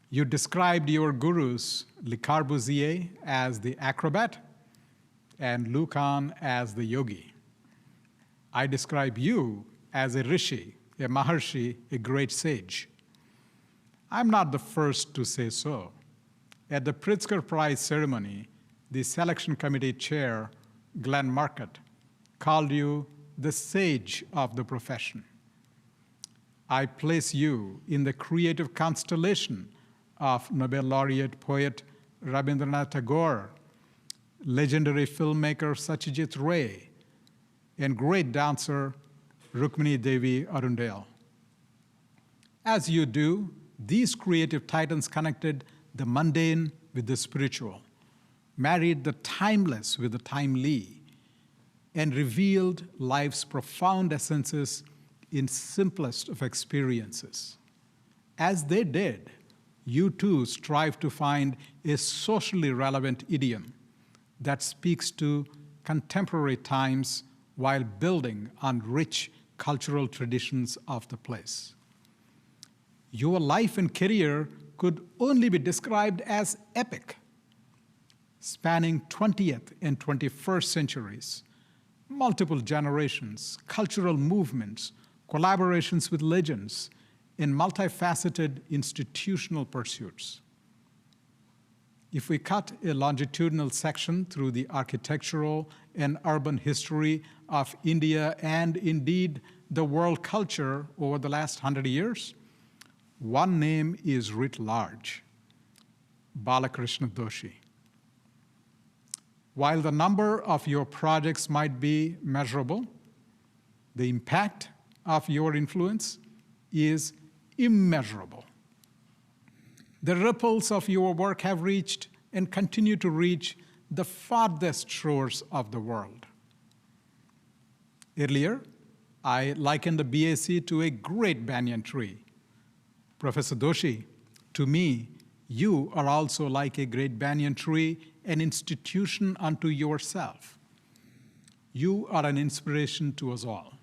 You described your gurus, Le Corbusier as the acrobat and Lou Khan as the yogi. I describe you as a rishi, a maharshi, a great sage. I'm not the first to say so. At the Pritzker Prize ceremony, the selection committee chair, Glenn Markett, called you the sage of the profession. I place you in the creative constellation of Nobel laureate poet Rabindranath Tagore, legendary filmmaker Satyajit Ray, and great dancer Rukmini Devi Arundale. As you do, these creative titans connected the mundane with the spiritual, married the timeless with the timely, and revealed life's profound essences in simplest of experiences. As they did, you too strive to find a socially relevant idiom that speaks to contemporary times while building on rich cultural traditions of the place. Your life and career could only be described as epic, spanning 20th and 21st centuries, multiple generations, cultural movements, collaborations with legends, and multifaceted institutional pursuits. If we cut a longitudinal section through the architectural and urban history of India and indeed the world culture over the last 100 years, one name is writ large: Balkrishna Doshi. While the number of your projects might be measurable, the impact of your influence is immeasurable. The ripples of your work have reached and continue to reach the farthest shores of the world. Earlier, I likened the BAC to a great banyan tree. Professor Doshi, to me, you are also like a great banyan tree, an institution unto yourself. You are an inspiration to us all.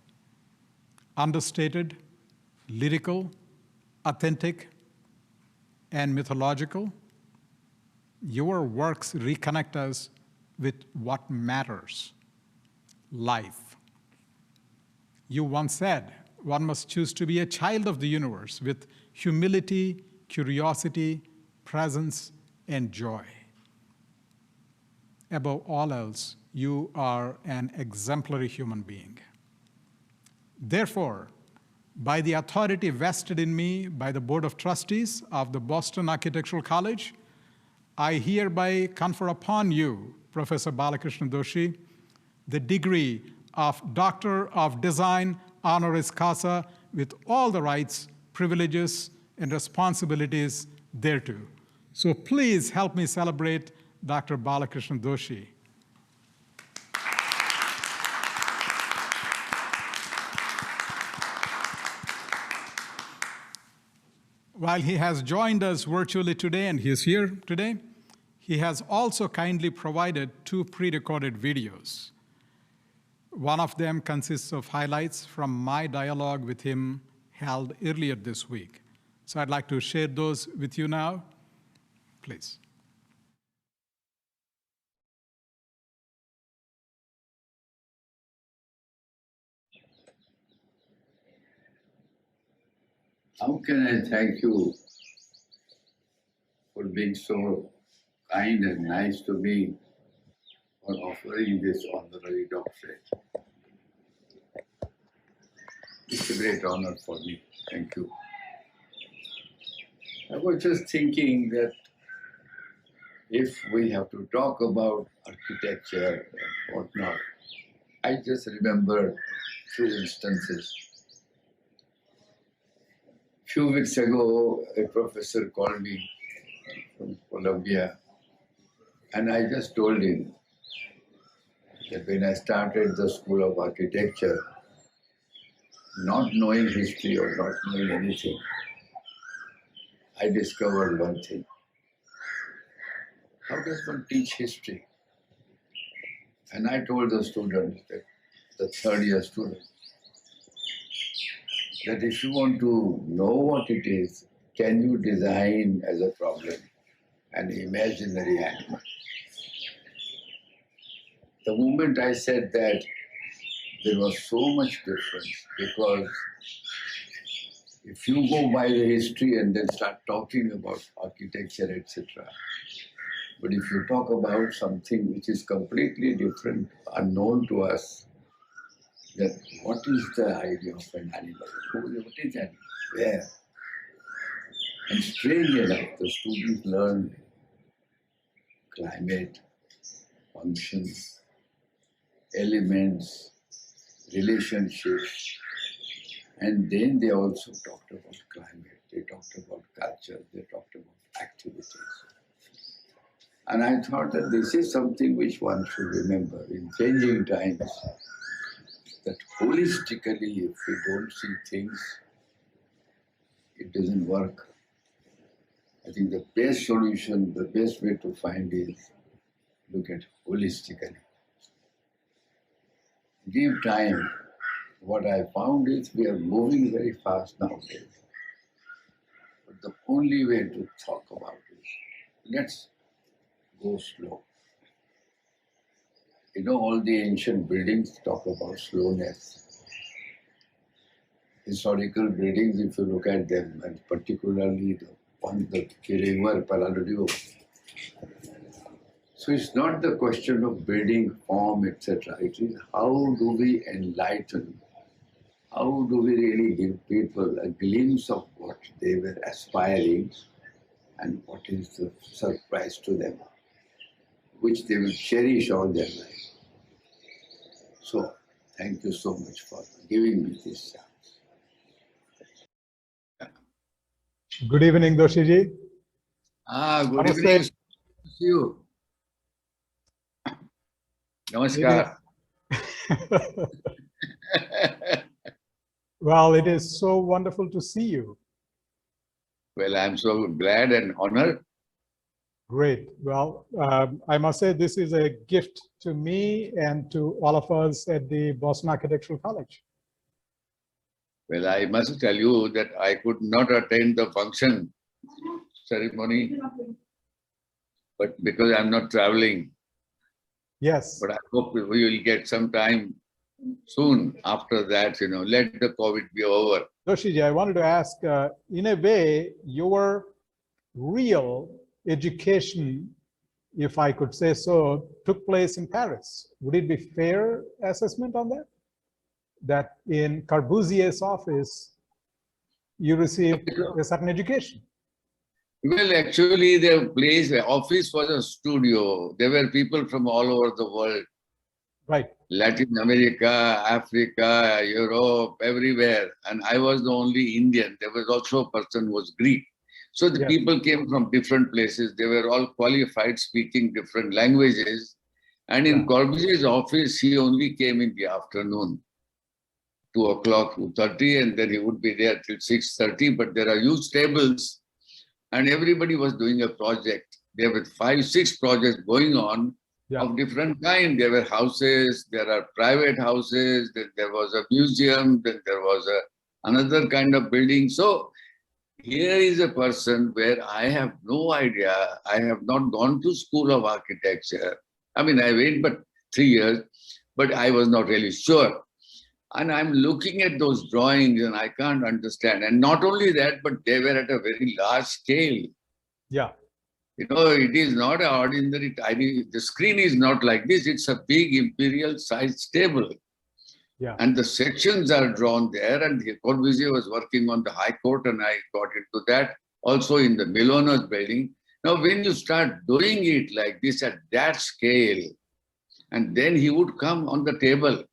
Understated, lyrical, authentic, and mythological, your works reconnect us with what matters: life. You once said, one must choose to be a child of the universe with humility, curiosity, presence, and joy. Above all else, you are an exemplary human being. Therefore, by the authority vested in me by the Board of Trustees of the Boston Architectural College, I hereby confer upon you, Professor Balkrishna Doshi, the degree of Doctor of Design honoris causa with all the rights, privileges, and responsibilities thereto. So please help me celebrate Dr. Balkrishna Doshi. While he has joined us virtually today, and he is here today, he has also kindly provided 2 pre-recorded videos. One of them consists of highlights from my dialogue with him held earlier this week. So I'd like to share those with you now. Please. How can I thank you for being so kind and nice to me, for offering this honorary doctorate? It's a great honor for me. Thank you. I was just thinking that if we have to talk about architecture and whatnot, I just remember 2 instances. Few weeks ago, a professor called me from Columbia, and I just told him that when I started the School of Architecture, not knowing history or not knowing anything, I discovered one thing. How does one teach history? And I told the students, the 3rd-year students, that if you want to know what it is, can you design as a problem an imaginary animal? The moment I said that, there was so much difference, because if you go by the history and then start talking about architecture, etc., but if you talk about something which is completely different, unknown to us, that what is the idea of an animal? What is that? Where? And strange enough, the students learn climate, functions, elements, relationships, and then they also talked about climate, they talked about culture, they talked about activities. And I thought that this is something which one should remember in changing times, that holistically, if we don't see things, it doesn't work. I think the best solution, the best way to find is look at holistically. Give time. What I found is we are moving very fast nowadays. But the only way to talk about it, let's go slow. You know, all the ancient buildings talk about slowness. Historical buildings, if you look at them, and particularly the one that Kiriwar Palaladio. So it's not the question of building form, etc. It is how do we enlighten, how do we really give people a glimpse of what they were aspiring and what is the surprise to them, which they will cherish all their life. So, thank you so much for giving me this chance. Good evening, Doshiji. Good evening. See you. Namaskar. Well, it is so wonderful to see you. Well, I'm so glad and honored. Great. Well, I must say this is a gift to me and to all of us at the Boston Architectural College. Well, I must tell you that I could not attend the function ceremony, but because I'm not traveling. Yes. But I hope we will get some time soon after that, you know, let the COVID be over. Doshiji, I wanted to ask, in a way, your real education, if I could say so, took place in Paris. Would it be fair assessment on that? That in Corbusier's office, you received a certain education? Well, actually, the office was a studio. There were people from all over the world. Right. Latin America, Africa, Europe, everywhere. And I was the only Indian. There was also a person who was Greek. So the people came from different places. They were all qualified, speaking different languages. And in Corbusier's office, he only came in the afternoon, 2 o'clock, 2:30, and then he would be there till 6:30. But there are huge tables, and everybody was doing a project. There were 5, 6 projects going on of different kind. There were houses, there are private houses, then there was a museum, then there was another kind of building. So here is a person where I have no idea. I have not gone to School of Architecture. I mean, I went but 3 years, but I was not really sure. And I'm looking at those drawings and I can't understand. And not only that, but they were at a very large scale. Yeah. You know, it is not an ordinary tiny, the screen is not like this. It's a big imperial sized table. Yeah. And the sections are drawn there. And Corbusier was working on the High Court and I got into that. Also in the Milona's building. Now, when you start doing it like this at that scale, and then he would come on the table.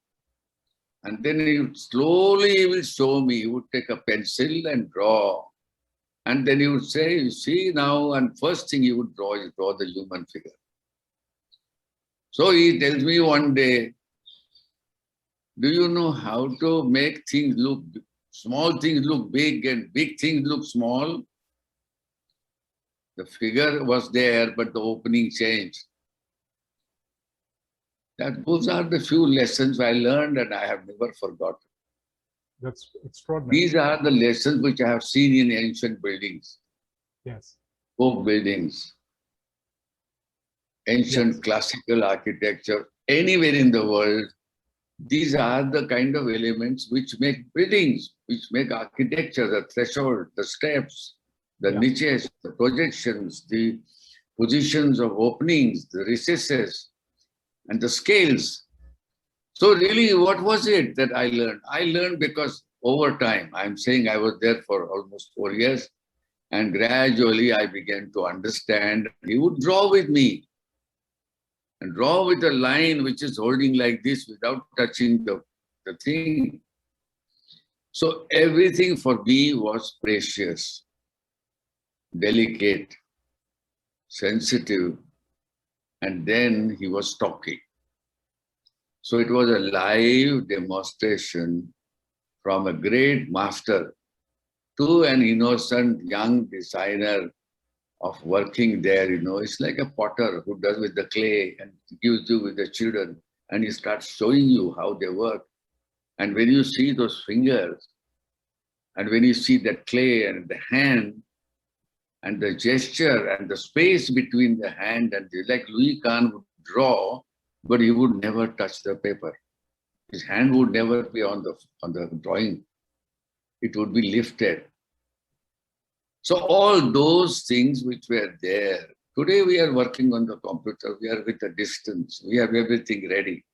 And then he would slowly will show me, he would take a pencil and draw. And then he would say, you see now, and first thing he would draw is the human figure. So he tells me one day, do you know how to make things look, small things look big and big things look small? The figure was there, but the opening changed. Those are the few lessons I learned and I have never forgotten. That's extraordinary. These are the lessons which I have seen in ancient buildings. Yes. Folk buildings, ancient classical architecture, anywhere in the world. These are the kind of elements which make buildings, which make architecture, the threshold, the steps, the niches, the projections, the positions of openings, the recesses, and the scales. So really, what was it that I learned? I learned because over time, I'm saying I was there for almost 4 years, And gradually I began to understand. He would draw with me and draw with a line which is holding like this without touching the thing. So everything for me was precious, delicate, sensitive, and then he was talking. So it was a live demonstration from a great master to an innocent young designer of working there. It's like a potter who does with the clay and gives you with the children, and he starts showing you how they work. And when you see those fingers, and when you see that clay and the hand, and the gesture and the space between the hand and like Louis Kahn would draw, but he would never touch the paper. His hand would never be on the drawing. It would be lifted. So all those things which were there, today we are working on the computer, we are with a distance, we have everything ready.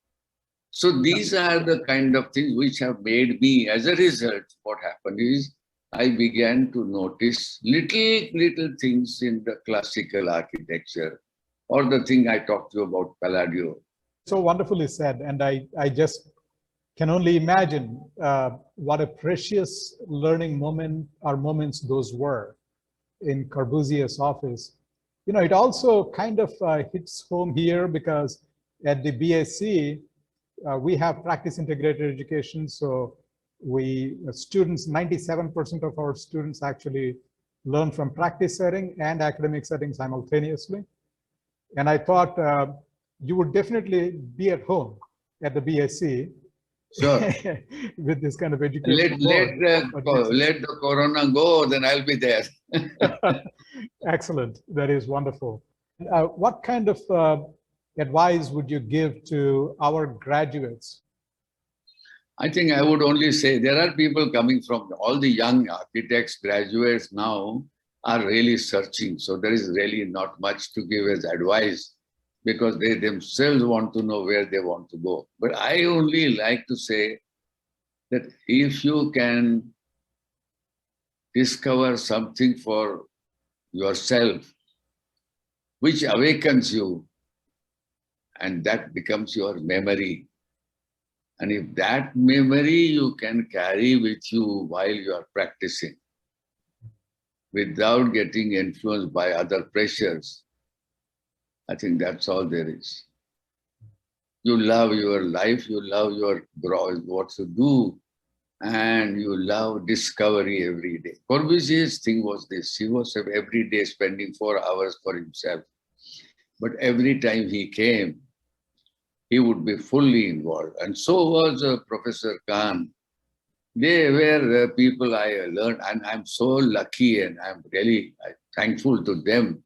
So these are the kind of things which have made me, as a result, what happened is I began to notice little things in the classical architecture, or the thing I talked to you about Palladio. So wonderfully said, and I just can only imagine what a precious learning moment or moments those were in Corbusier's office. It also kind of hits home here because at the BSc, we have practice integrated education. So students, 97% of our students actually learn from practice setting and academic setting simultaneously. And I thought you would definitely be at home at the BSc. Sure. With this kind of education. Let the corona go, then I'll be there. Excellent. That is wonderful. What kind of advice would you give to our graduates? I think I would only say there are people coming from all the young architects, graduates now are really searching. So there is really not much to give as advice, because they themselves want to know where they want to go. But I only like to say that if you can discover something for yourself, which awakens you, and that becomes your memory. And if that memory you can carry with you while you are practicing, without getting influenced by other pressures, I think that's all there is. You love your life, you love what to do, and you love discovery every day. Corbusier's thing was this. He was every day spending 4 hours for himself. But every time he came, he would be fully involved. And so was Professor Kahn. They were the people I learned, and I'm so lucky and I'm really thankful to them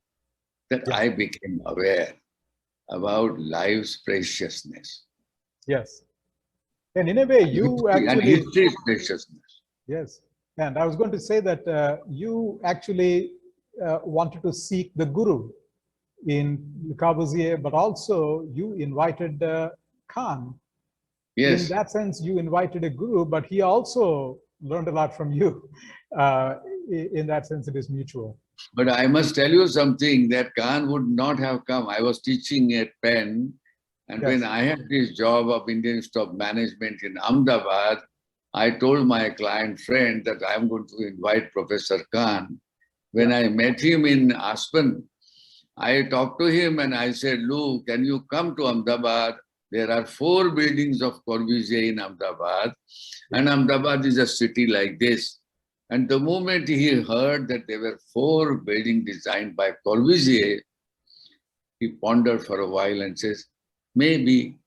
that I became aware about life's preciousness. Yes. And in a way, you actually... And history's preciousness. Yes. And I was going to say that you actually wanted to seek the guru in Corbusier, but also you invited Kahn. Yes. In that sense, you invited a guru, but he also learned a lot from you. In that sense, it is mutual. But I must tell you something, that Kahn would not have come. I was teaching at Penn, and when I had this job of Indian Institute of Management in Ahmedabad, I told my client friend that I'm going to invite Professor Kahn. When I met him in Aspen, I talked to him and I said, Lou, can you come to Ahmedabad? There are 4 buildings of Corbusier in Ahmedabad, and Ahmedabad is a city like this. And the moment he heard that there were 4 buildings designed by Corbusier, he pondered for a while and says, maybe.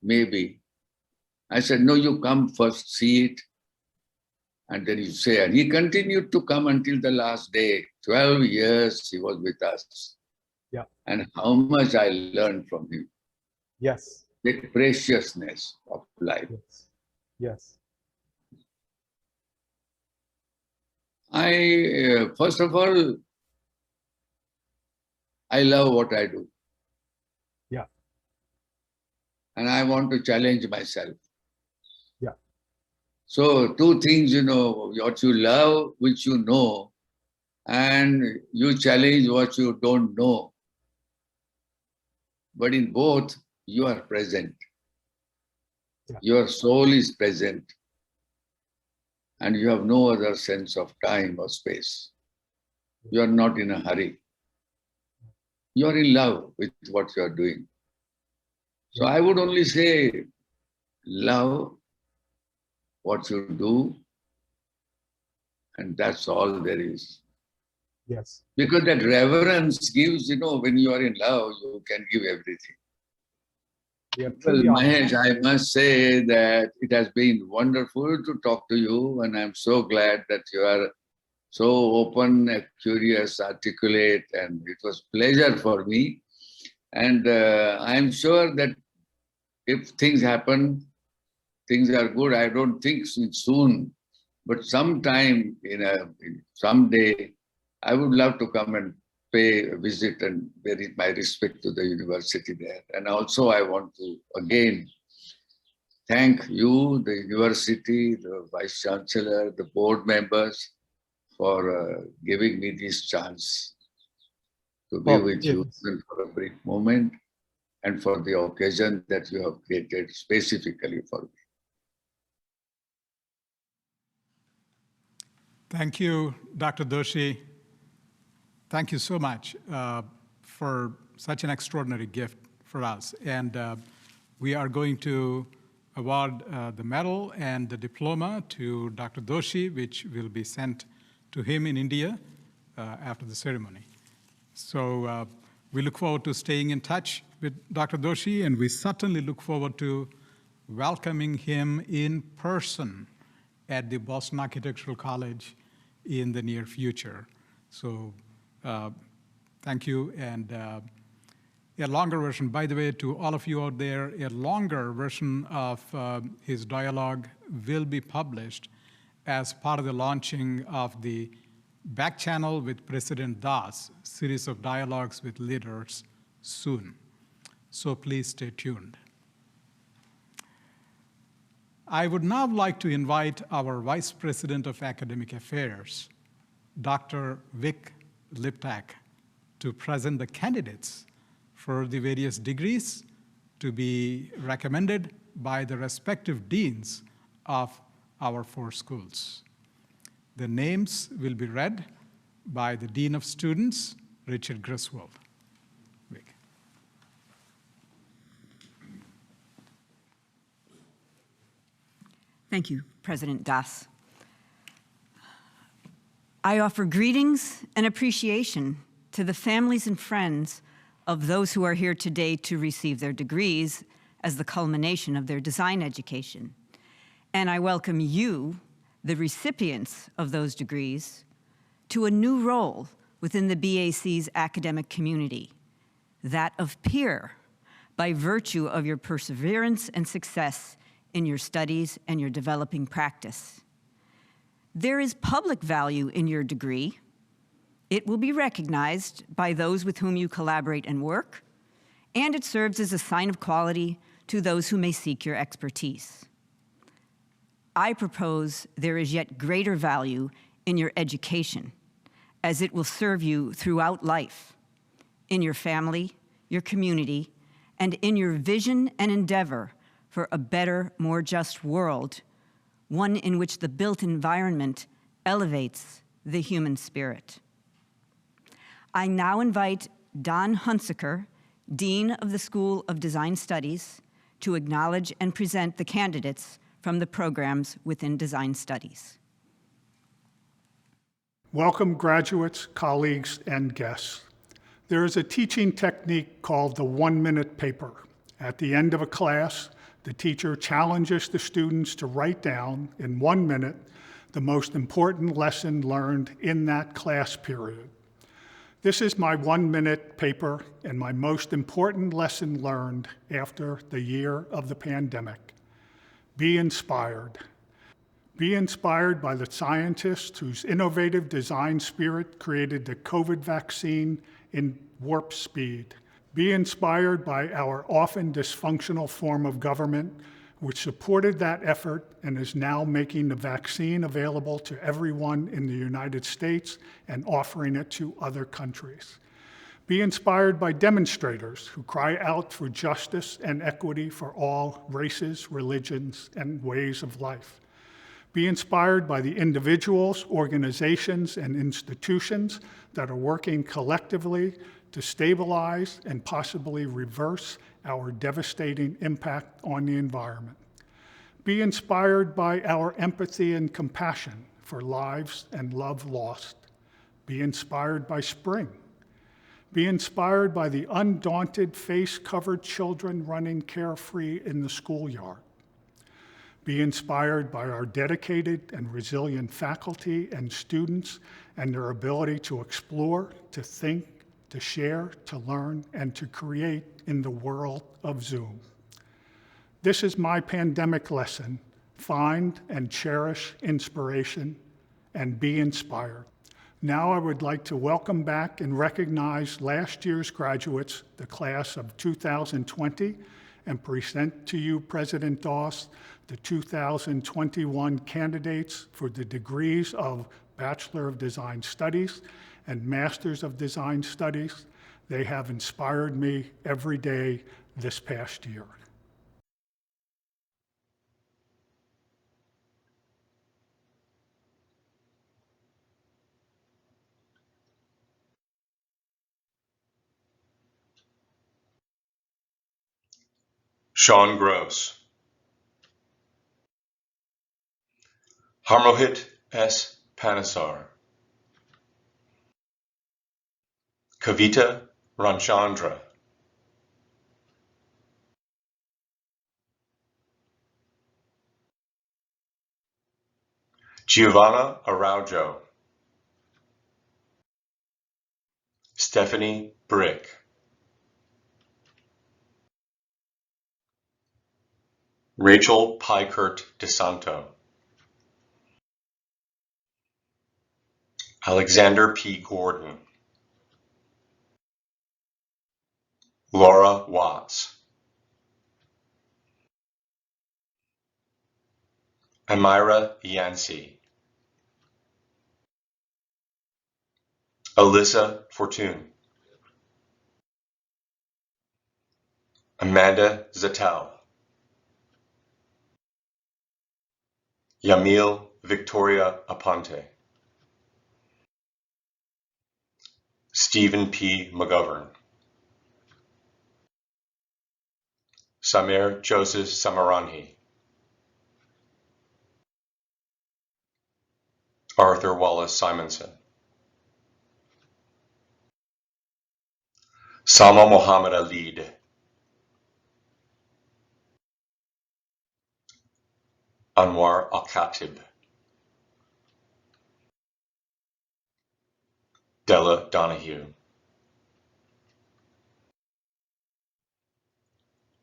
I said, no, you come first, see it. And then you say, and he continued to come until the last day. 12 years he was with us. Yeah. And how much I learned from him. Yes. The preciousness of life. Yes. First of all, I love what I do. Yeah. And I want to challenge myself. Yeah. So 2 things, what you love, which you know, and you challenge what you don't know. But in both, you are present. Yeah. Your soul is present, and you have no other sense of time or space. You are not in a hurry. You are in love with what you are doing. So I would only say, love what you do, and that's all there is. Yes. Because that reverence gives, when you are in love, you can give everything. Well, Mahesh, I must say that it has been wonderful to talk to you, and I'm so glad that you are so open, curious, articulate, and it was pleasure for me. And I'm sure that if things happen, things are good. I don't think soon, but sometime someday, I would love to come and pay a visit and pay my respect to the university there. And also I want to again thank you, the university, the Vice Chancellor, the board members for giving me this chance to be with you even for a brief moment and for the occasion that you have created specifically for me. Thank you, Dr. Doshi. Thank you so much for such an extraordinary gift for us. And we are going to award the medal and the diploma to Dr. Doshi, which will be sent to him in India after the ceremony. So we look forward to staying in touch with Dr. Doshi, and we certainly look forward to welcoming him in person at the Boston Architectural College in the near future. So thank you. And a longer version, by the way, to all of you out there, a longer version of his dialogue will be published as part of the launching of the Back Channel with President Das series of dialogues with leaders soon. So please stay tuned. I would now like to invite our Vice President of Academic Affairs, Dr. Vic Liptak, to present the candidates for the various degrees to be recommended by the respective deans of our 4 schools. The names will be read by the Dean of Students, Richard Griswold. Vic. Thank you, President Das. I offer greetings and appreciation to the families and friends of those who are here today to receive their degrees as the culmination of their design education. And I welcome you, the recipients of those degrees, to a new role within the BAC's academic community, that of peer, by virtue of your perseverance and success in your studies and your developing practice. There is public value in your degree. It will be recognized by those with whom you collaborate and work, and it serves as a sign of quality to those who may seek your expertise. I propose there is yet greater value in your education, as it will serve you throughout life, in your family, your community, and in your vision and endeavor for a better, more just world, one in which the built environment elevates the human spirit. I now invite Don Hunsaker, Dean of the School of Design Studies, to acknowledge and present the candidates from the programs within Design Studies. Welcome, graduates, colleagues, and guests. There is a teaching technique called the 1-minute paper. At the end of a class, the teacher challenges the students to write down in 1 minute the most important lesson learned in that class period. This is my 1-minute paper and my most important lesson learned after the year of the pandemic. Be inspired. Be inspired by the scientists whose innovative design spirit created the COVID vaccine in warp speed. Be inspired by our often dysfunctional form of government, which supported that effort and is now making the vaccine available to everyone in the United States and offering it to other countries. Be inspired by demonstrators who cry out for justice and equity for all races, religions, and ways of life. Be inspired by the individuals, organizations, and institutions that are working collectively to stabilize and possibly reverse our devastating impact on the environment. Be inspired by our empathy and compassion for lives and love lost. Be inspired by spring. Be inspired by the undaunted, face-covered children running carefree in the schoolyard. Be inspired by our dedicated and resilient faculty and students and their ability to explore, to think, to share, to learn, and to create in the world of Zoom. This is my pandemic lesson. Find and cherish inspiration and be inspired. Now I would like to welcome back and recognize last year's graduates, the class of 2020, and present to you, President Doss, the 2021 candidates for the degrees of Bachelor of Design Studies and Masters of Design Studies. They have inspired me every day this past year. Sean Gross. Harmohit S. Panesar. Kavita Ranchandra. Giovanna Araujo. Stephanie Brick. Rachel Pykert DeSanto. Alexander P. Gordon. Laura Watts. Amira Yancey. Alyssa Fortune. Amanda Zattel. Yamil Victoria Aponte. Stephen P. McGovern. Samir Joseph Samaranhi. Arthur Wallace Simonson. Salma Mohammed Alid. Anwar Al-Khatib. Della Donahue.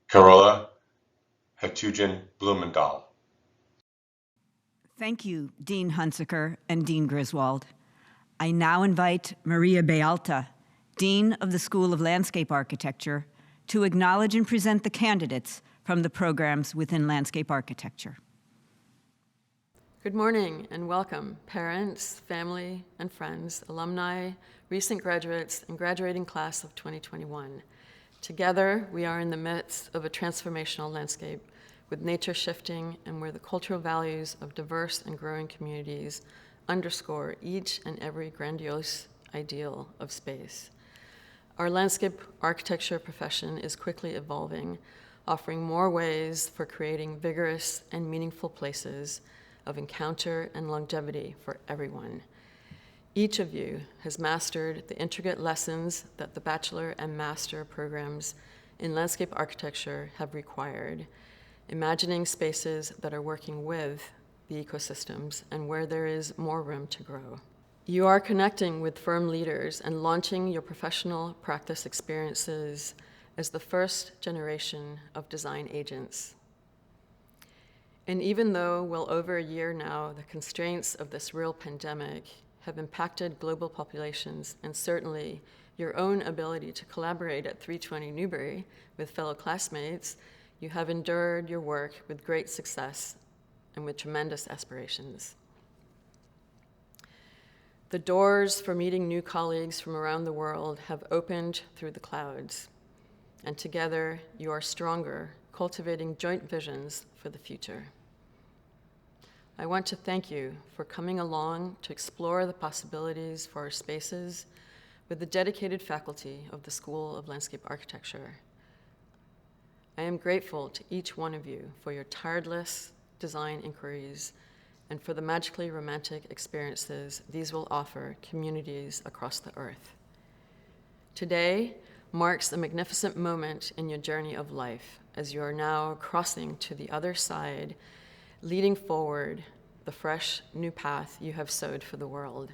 Carola Hatujan Blumendahl. Thank you, Dean Hunsaker and Dean Griswold. I now invite Maria Bealta, Dean of the School of Landscape Architecture, to acknowledge and present the candidates from the programs within landscape architecture. Good morning and welcome, parents, family, and friends, alumni, recent graduates, and graduating class of 2021. Together, we are in the midst of a transformational landscape with nature shifting and where the cultural values of diverse and growing communities underscore each and every grandiose ideal of space. Our landscape architecture profession is quickly evolving, offering more ways for creating vigorous and meaningful places of encounter and longevity for everyone. Each of you has mastered the intricate lessons that the bachelor and master programs in landscape architecture have required, imagining spaces that are working with the ecosystems and where there is more room to grow. You are connecting with firm leaders and launching your professional practice experiences as the first generation of design agents. And even though well over a year now, the constraints of this real pandemic have impacted global populations and certainly your own ability to collaborate at 320 Newbury with fellow classmates, You have endured your work with great success and with tremendous aspirations. The doors for meeting new colleagues from around the world have opened through the clouds, and together you are stronger, cultivating joint visions for the future. I want to thank you for coming along to explore the possibilities for our spaces with the dedicated faculty of the School of Landscape Architecture. I am grateful to each one of you for your tireless design inquiries and for the magically romantic experiences these will offer communities across the earth. Today marks a magnificent moment in your journey of life as you are now crossing to the other side, leading forward the fresh new path you have sowed for the world.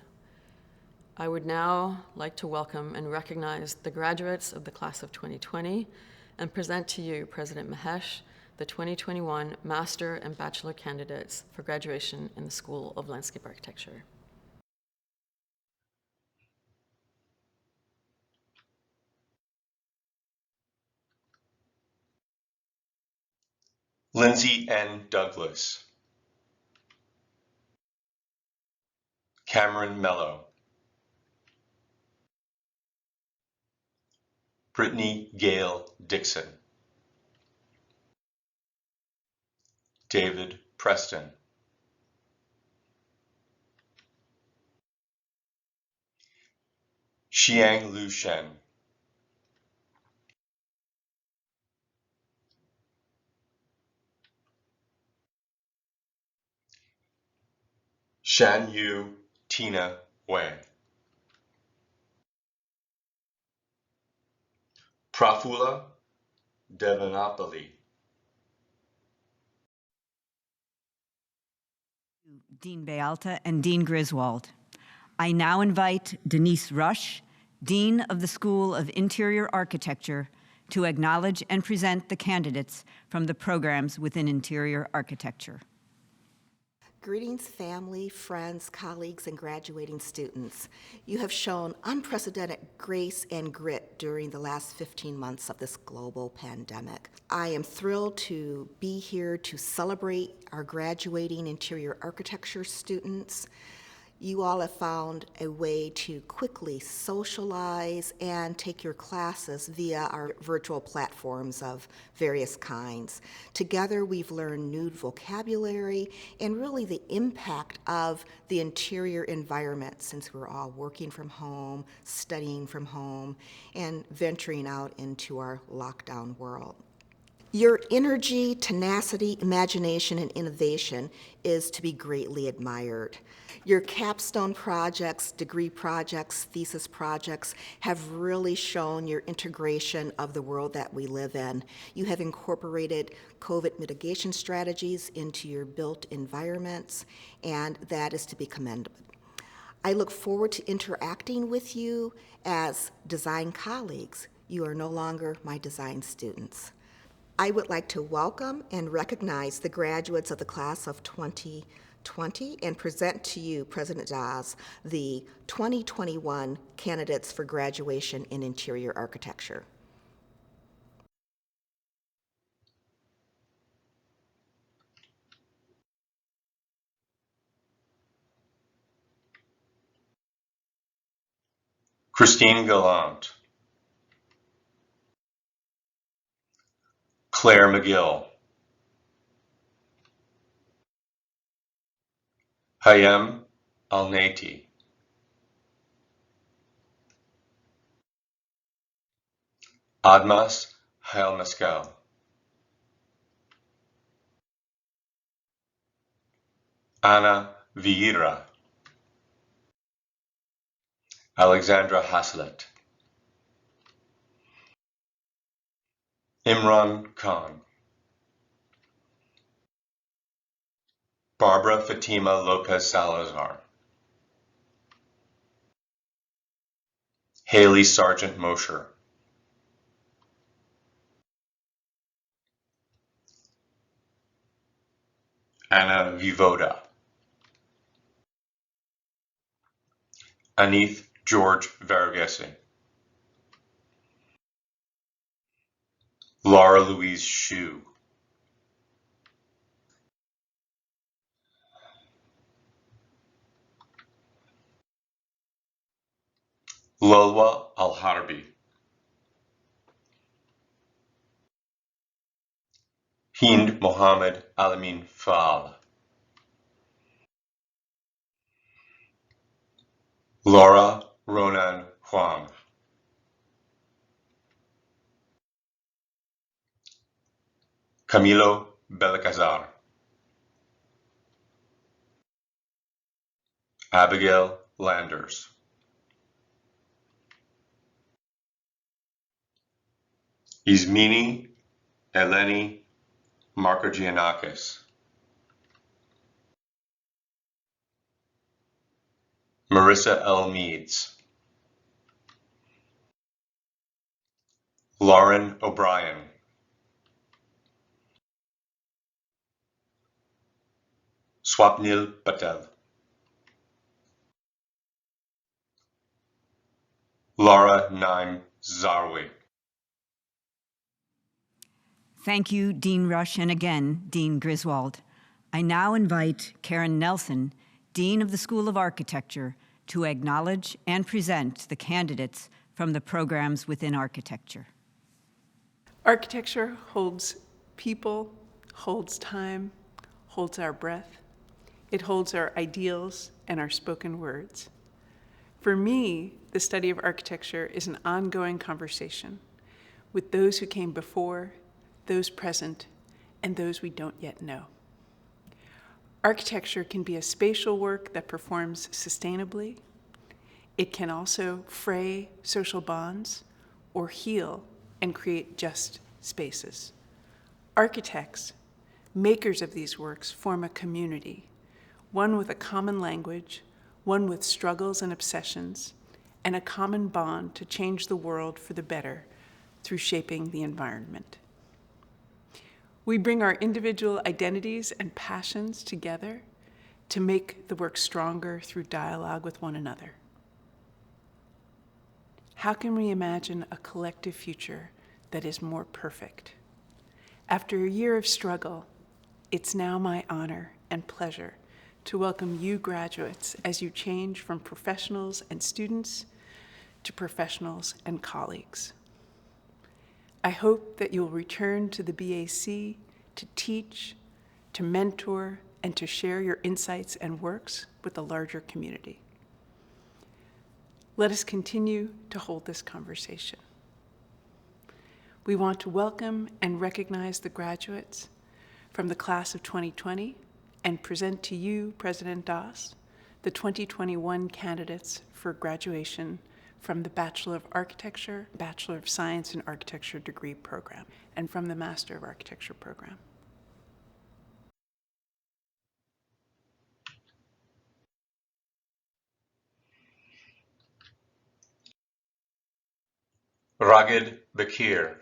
I would now like to welcome and recognize the graduates of the class of 2020 and present to you, President Mahesh, the 2021 Master and Bachelor candidates for graduation in the School of Landscape Architecture. Lindsay N. Douglas, Cameron Mello, Brittany Gale Dixon, David Preston, Xiang Lu Shen, Shan Yu Tina Wei, Prafula Devanapalli, Dean Bayalta and Dean Griswold. I now invite Denise Rush, Dean of the School of Interior Architecture, to acknowledge and present the candidates from the programs within Interior Architecture. Greetings, family, friends, colleagues, and graduating students. You have shown unprecedented grace and grit during the last 15 months of this global pandemic. I am thrilled to be here to celebrate our graduating interior architecture students. You all have found a way to quickly socialize and take your classes via our virtual platforms of various kinds. Together, we've learned new vocabulary and really the impact of the interior environment since we're all working from home, studying from home, and venturing out into our lockdown world. Your energy, tenacity, imagination, and innovation is to be greatly admired. Your capstone projects, degree projects, thesis projects have really shown your integration of the world that we live in. You have incorporated COVID mitigation strategies into your built environments, and that is to be commended. I look forward to interacting with you as design colleagues. You are no longer my design students. I would like to welcome and recognize the graduates of the class of 2020 and present to you, President Dawes, the 2021 candidates for graduation in interior architecture. Christine Gallant, Claire McGill, Hayem Al-Nati, Admas Hail-Mescal, Anna Vieira, Alexandra Haslet, Imran Khan, Barbara Fatima Lopez Salazar, Haley Sargent Mosher, Anna Vivoda, Anith George Verghese, Laura Louise Shu, Lolwa Al-Harbi, Hind Mohammed Alamin Faal, Laura Ronan Huang, Camilo Belcazar, Abigail Landers, Izmini Eleni Markogiannakis, Marissa L. Meads, Lauren O'Brien, Swapnil Patel, Laura Naim Zarwi. Thank you, Dean Rush, and again, Dean Griswold. I now invite Karen Nelson, Dean of the School of Architecture, to acknowledge and present the candidates from the programs within architecture. Architecture holds people, holds time, holds our breath. It holds our ideals and our spoken words. For me, the study of architecture is an ongoing conversation with those who came before, those present, and those we don't yet know. Architecture can be a spatial work that performs sustainably. It can also fray social bonds or heal and create just spaces. Architects, makers of these works, form a community, one with a common language, one with struggles and obsessions, and a common bond to change the world for the better through shaping the environment. We bring our individual identities and passions together to make the work stronger through dialogue with one another. How can we imagine a collective future that is more perfect? After a year of struggle, it's now my honor and pleasure to welcome you graduates as you change from professionals and students to professionals and colleagues. I hope that you'll return to the BAC to teach, to mentor, and to share your insights and works with the larger community. Let us continue to hold this conversation. We want to welcome and recognize the graduates from the class of 2020 and present to you, President Das, the 2021 candidates for graduation from the Bachelor of Architecture, Bachelor of Science in Architecture degree program, and from the Master of Architecture program. Ragid Bakir,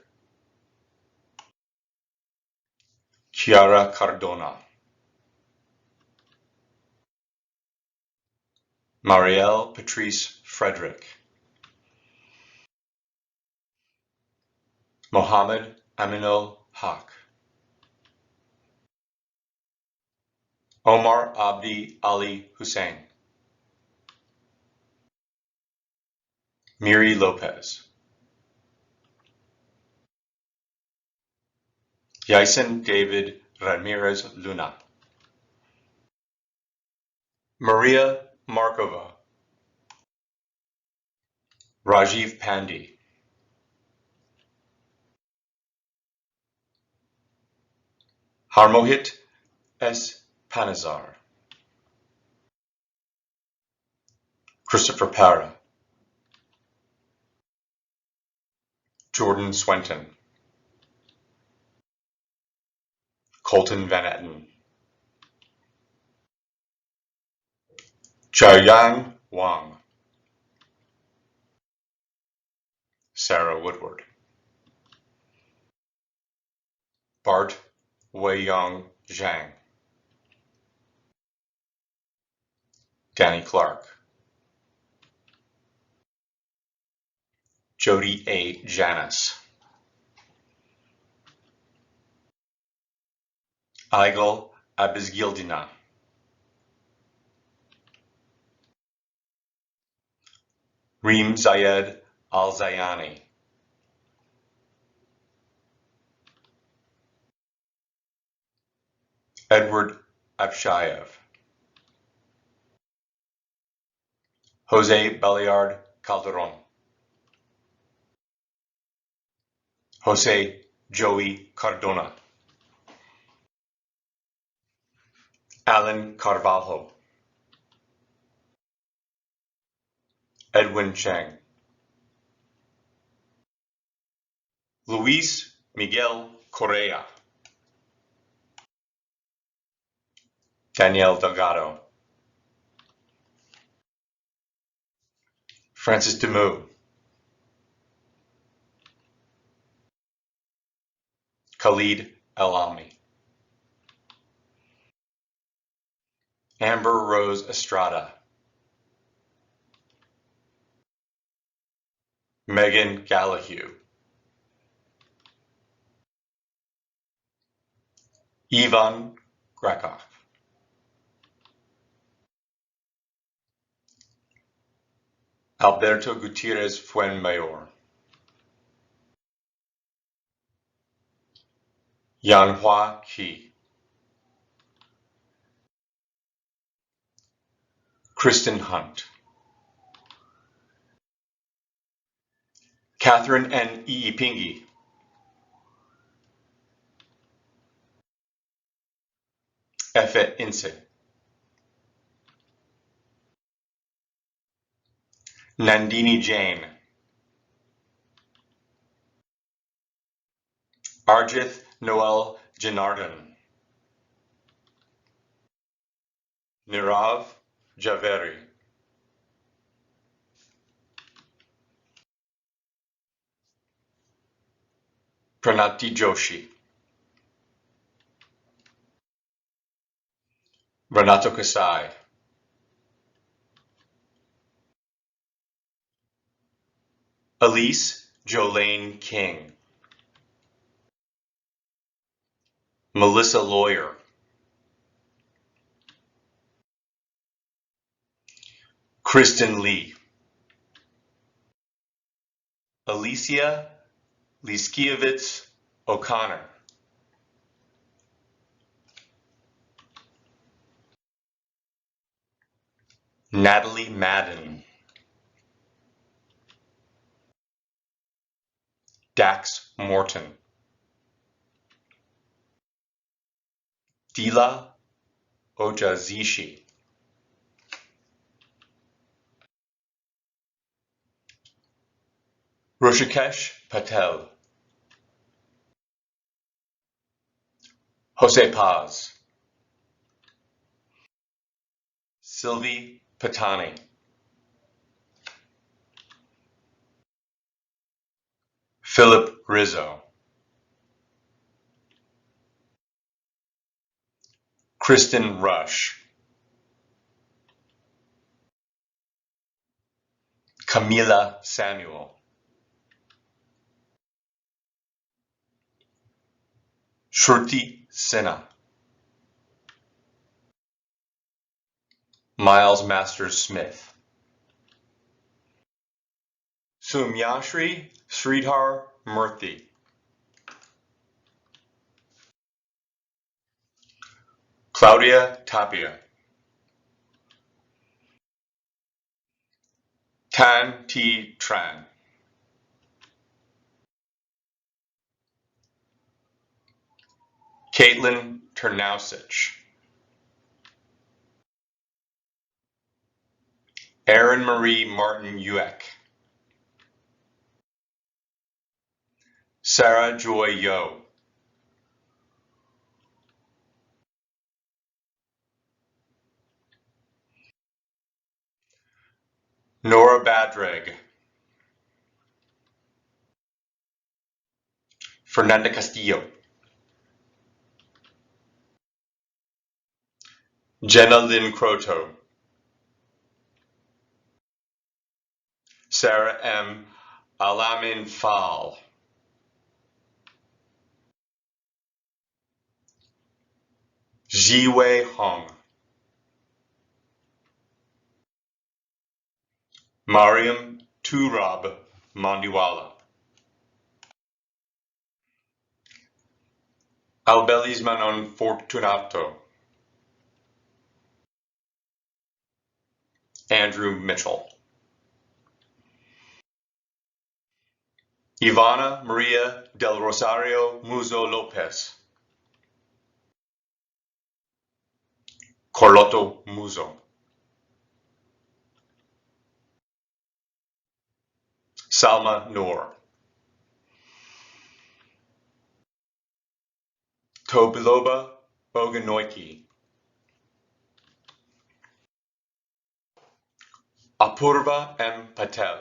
Chiara Cardona, Marielle Patrice Frederick, Mohammed Aminul Haq, Omar Abdi Ali Hussein, Miri Lopez, Yaisen David Ramirez Luna, Maria Markova, Rajiv Pandey, Harmohit S. Panazar, Christopher Para, Jordan Swenton, Colton Van Etten, Jiayang Wang, Sarah Woodward, Bart Weiyong Zhang, Danny Clark, Jody A. Janis, Aigal Abizgildina, Reem Zayed Al-Zayani. Edward Abshayev. Jose Baliard Calderon. Jose Joey Cardona. Alan Carvalho. Edwin Cheng. Luis Miguel Correa. Danielle Delgado. Francis Demeaux. Khalid El-Almi. Amber Rose Estrada. Megan Gallahue. Ivan Grakov. Alberto Gutierrez Fuenmayor. Yanhua Qi. Kristen Hunt. Catherine N. Iipingi. Efe Inse. Nandini Jain. Arjith Noel Janardhan. Nirav Javeri. Pranati Joshi. Renato Kasai. Elise Jolene King. Melissa Lawyer. Kristen Lee. Alicia Liskiewicz O'Connor. Natalie Madden. Dax Morton. Dila Ojazishi. Rushikesh Patel. Jose Paz. Sylvie Patani. Philip Rizzo. Kristen Rush. Camila Samuel. Shruti Sinha. Miles Masters Smith. Soumyashri Sridhar Murthy. Claudia Tapia. Tan T. Tran. Caitlin Ternausic. Erin Marie Martin Ueck. Sarah Joy Yo. Nora Badreg. Fernanda Castillo. Jenna Lynn Croto. Sarah M. Alamin Fall. Jiwei Hong. Mariam Turab Mandiwala. Albelis Manon Fortunato. Andrew Mitchell. Ivana Maria del Rosario Muzo Lopez. Carlotto Muzo. Salma Noor. Tobiloba Oganoiki. Apurva M. Patel.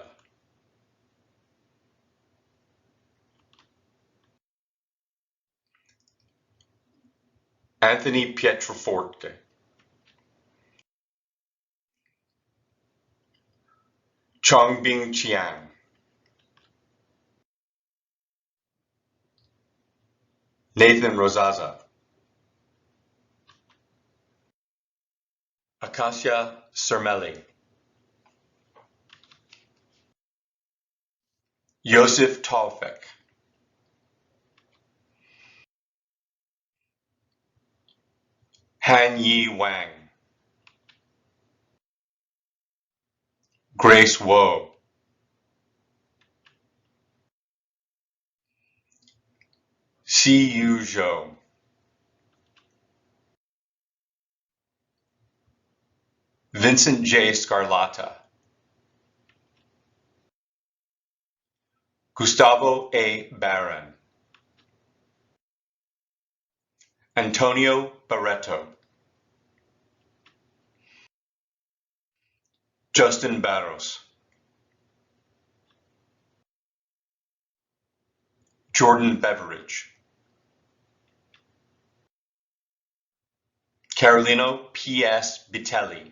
Anthony Pietroforte. Chongbing Chiang. Nathan Rosaza. Akasia Sermeli. Yosef Tawfik. Han Yi Wang. Grace Woe. Si Yu Zhou. Vincent J. Scarlata. Gustavo A. Barron. Antonio Barreto. Justin Barros. Jordan Beveridge. Carolino P.S. Bitelli.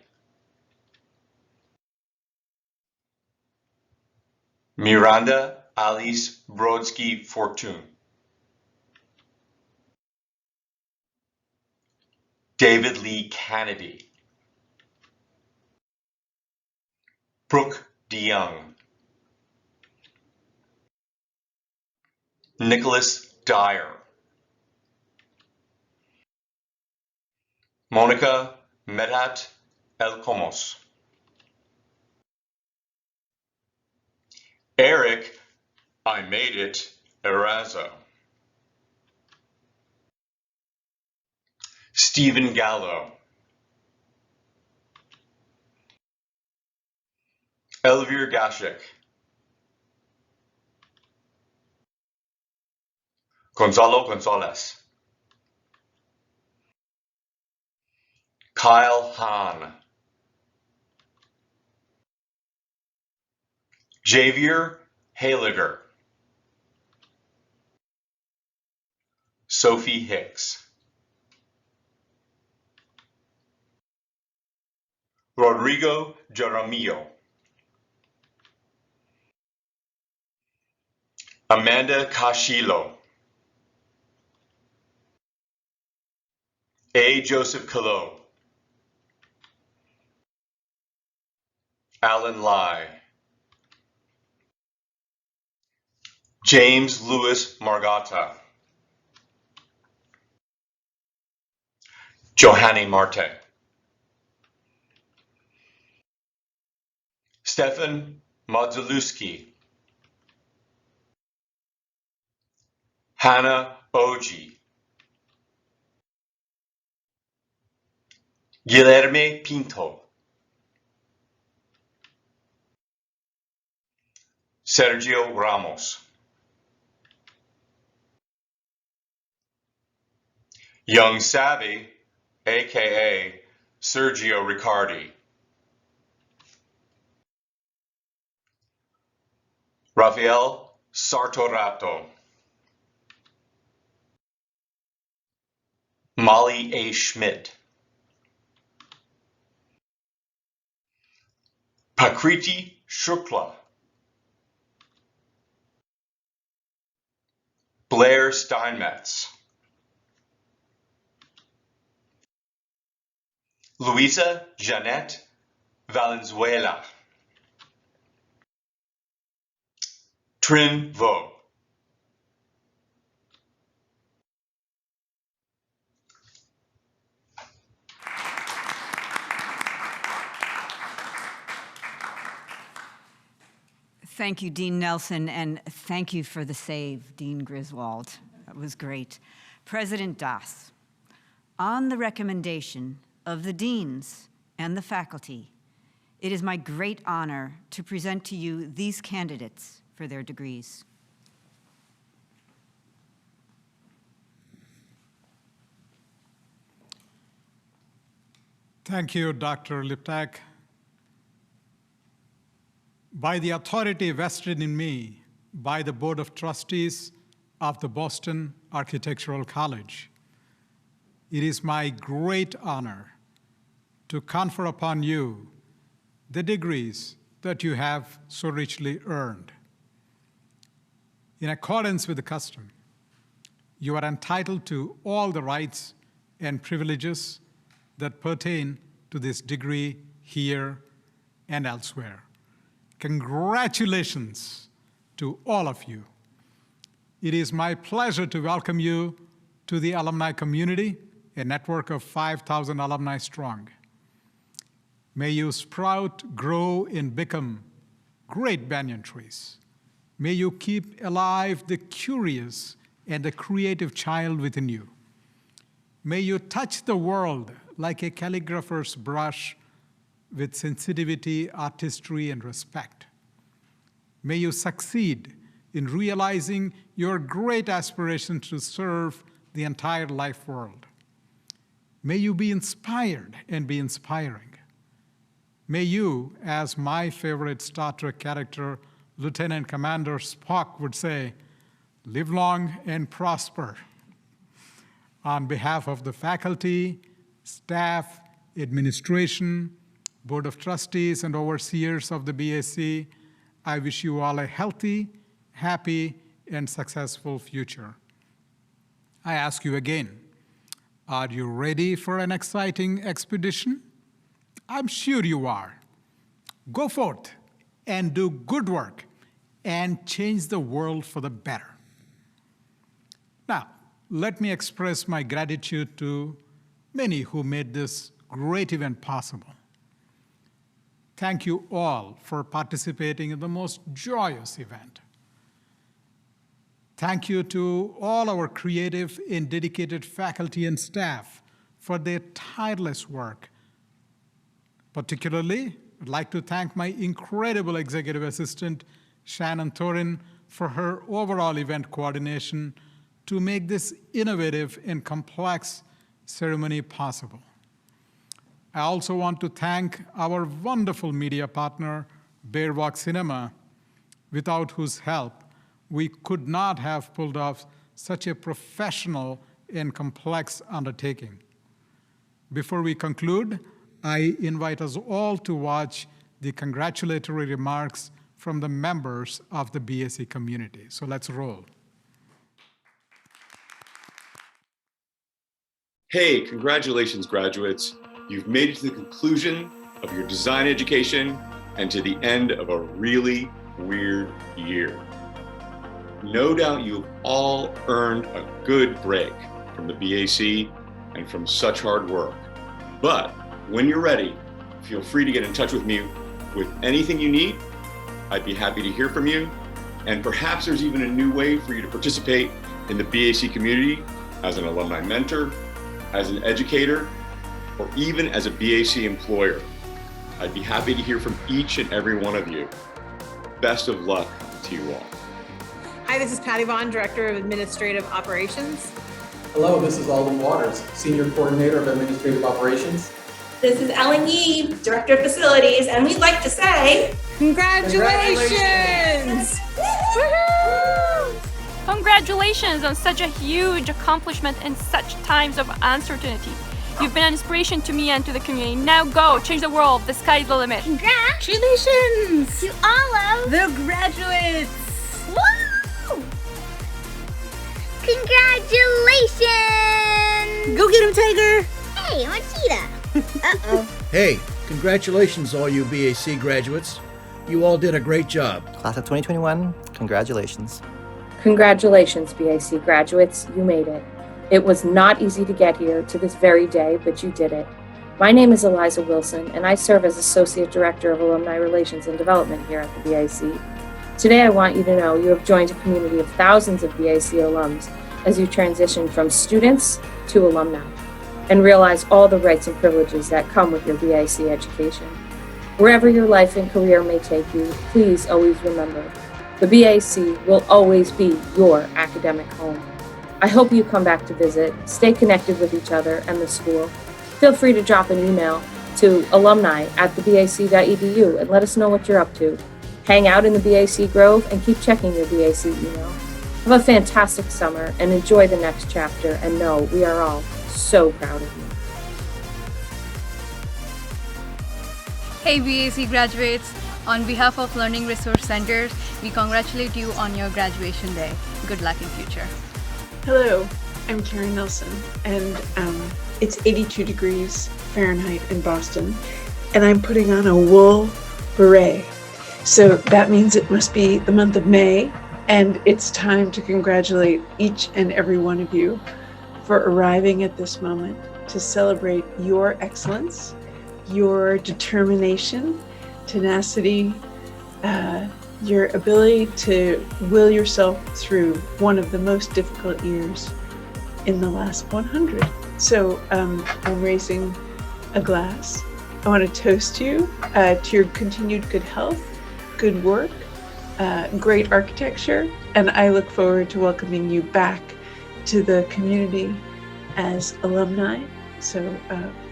Miranda Alice Brodsky Fortune. David Lee Kennedy. Brooke DeYoung. Nicholas Dyer. Monica Medhat Elkomos. Eric, I made it, Erazo. Stephen Gallo. Elvir Gashik. Gonzalo Gonzalez. Kyle Hahn. Javier Haliger. Sophie Hicks. Rodrigo Jaramillo. Amanda Cashilo. A. Joseph Calo. Alan Lai. James Louis Margata. Johanny Marte. Stefan Modzelewski. Hannah Oji. Guilherme Pinto. Sergio Ramos. Young Savvy, aka Sergio Riccardi. Rafael Sartorato. Molly A. Schmidt. Pakriti Shukla. Blair Steinmetz. Luisa Jeanette Valenzuela. Trin Vo. Thank you, Dean Nelson, and thank you for the save, Dean Griswold. That was great. President Das, on the recommendation of the deans and the faculty, it is my great honor to present to you these candidates for their degrees. Thank you, Dr. Liptak. By the authority vested in me by the Board of Trustees of the Boston Architectural College, it is my great honor to confer upon you the degrees that you have so richly earned. In accordance with the custom, you are entitled to all the rights and privileges that pertain to this degree here and elsewhere. Congratulations to all of you. It is my pleasure to welcome you to the alumni community, a network of 5,000 alumni strong. May you sprout, grow, and become great banyan trees. May you keep alive the curious and the creative child within you. May you touch the world like a calligrapher's brush with sensitivity, artistry, and respect. May you succeed in realizing your great aspiration to serve the entire life world. May you be inspired and be inspiring. May you, as my favorite Star Trek character, Lieutenant Commander Spock would say, live long and prosper. On behalf of the faculty, staff, administration, Board of Trustees, and overseers of the BAC, I wish you all a healthy, happy, and successful future. I ask you again, are you ready for an exciting expedition? I'm sure you are. Go forth and do good work and change the world for the better. Now, let me express my gratitude to many who made this great event possible. Thank you all for participating in the most joyous event. Thank you to all our creative and dedicated faculty and staff for their tireless work. Particularly, I'd like to thank my incredible executive assistant, Shannon Thorin, for her overall event coordination to make this innovative and complex ceremony possible. I also want to thank our wonderful media partner, Bear Walk Cinema, without whose help we could not have pulled off such a professional and complex undertaking. Before we conclude, I invite us all to watch the congratulatory remarks from the members of the BAC community. So let's roll. Hey, congratulations, graduates. You've made it to the conclusion of your design education and to the end of a really weird year. No doubt you've all earned a good break from the BAC and from such hard work. But when you're ready, feel free to get in touch with me with anything you need. I'd be happy to hear from you. And perhaps there's even a new way for you to participate in the BAC community as an alumni mentor, as an educator, or even as a BAC employer. I'd be happy to hear from each and every one of you. Best of luck to you all. Hi, this is Patty Vaughn, Director of Administrative Operations. Hello, this is Alden Waters, Senior Coordinator of Administrative Operations. This is Ellen Yee, Director of Facilities, and we'd like to say, Congratulations! Woohoo! Congratulations on such a huge accomplishment in such times of uncertainty. You've been an inspiration to me and to the community. Now go, change the world. The sky's the limit. Congratulations to all of The graduates! Woo! Congratulations! Go get him, Tiger! Hey, I'm a cheetah. Uh-oh. Hey, congratulations all you BAC graduates. You all did a great job. Class of 2021, congratulations. Congratulations, BAC graduates, you made it. It was not easy to get here to this very day, but you did it. My name is Eliza Wilson, and I serve as Associate Director of Alumni Relations and Development here at the BAC. Today, I want you to know you have joined a community of thousands of BAC alums as you transition from students to alumni and realize all the rights and privileges that come with your BAC education. Wherever your life and career may take you, please always remember, the BAC will always be your academic home. I hope you come back to visit, stay connected with each other and the school. Feel free to drop an email to alumni@thebac.edu and let us know what you're up to. Hang out in the BAC Grove and keep checking your BAC email. Have a fantastic summer and enjoy the next chapter, and know we are all so proud of you. Hey BAC graduates, on behalf of Learning Resource Centers, we congratulate you on your graduation day. Good luck in future. Hello, I'm Karen Nelson, and it's 82 degrees Fahrenheit in Boston, and I'm putting on a wool beret. So that means it must be the month of May, and it's time to congratulate each and every one of you for arriving at this moment to celebrate your excellence, your determination, tenacity, your ability to will yourself through one of the most difficult years in the last 100. So I'm raising a glass. I want to toast you to your continued good health, good work, great architecture, and I look forward to welcoming you back to the community as alumni. So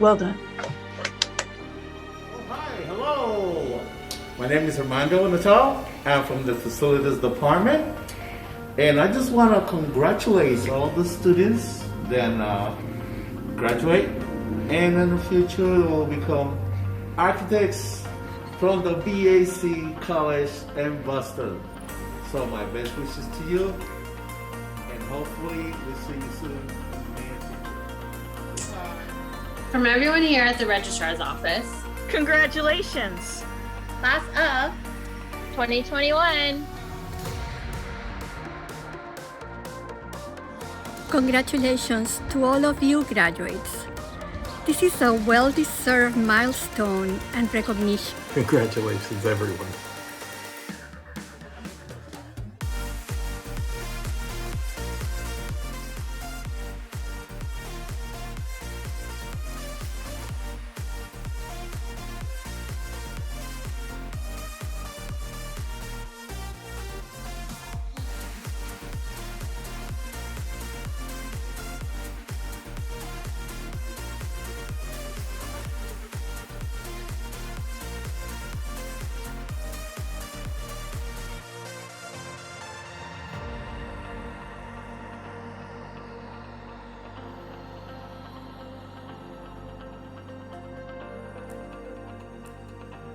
well done. Hello, my name is Armando Natal. I'm from the Facilities Department, and I just want to congratulate all the students that graduate, and in the future will become architects from the BAC College in Boston. So my best wishes to you, and hopefully we'll see you soon. From everyone here at the Registrar's Office, congratulations! Class of 2021. Congratulations to all of you graduates. This is a well-deserved milestone and recognition. Congratulations, everyone.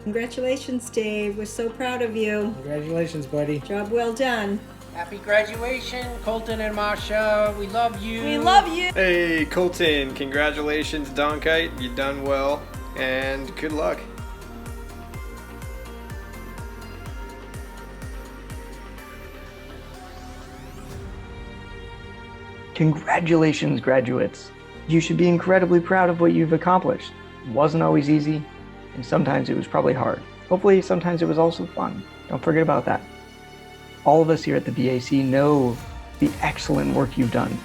Congratulations, Dave. We're so proud of you. Congratulations, buddy. Job well done. Happy graduation, Colton and Masha. We love you. We love you. Hey, Colton. Congratulations, Donkite. You done well, and good luck. Congratulations, graduates. You should be incredibly proud of what you've accomplished. It wasn't always easy, and sometimes it was probably hard. Hopefully, sometimes it was also fun. Don't forget about that. All of us here at the BAC know the excellent work you've done,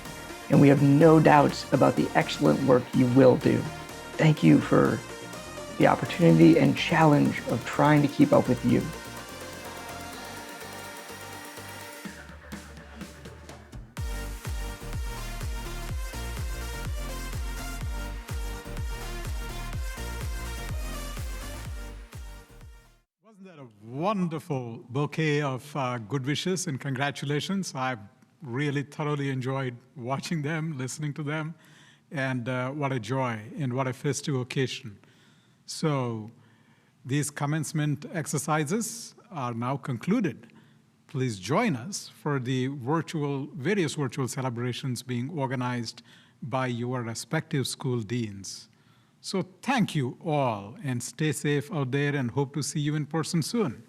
and we have no doubts about the excellent work you will do. Thank you for the opportunity and challenge of trying to keep up with you. Wonderful bouquet of good wishes and congratulations. I've really thoroughly enjoyed watching them, listening to them, and what a joy and what a festive occasion. So these commencement exercises are now concluded. Please join us for the various virtual celebrations being organized by your respective school deans. So thank you all, and stay safe out there, and hope to see you in person soon.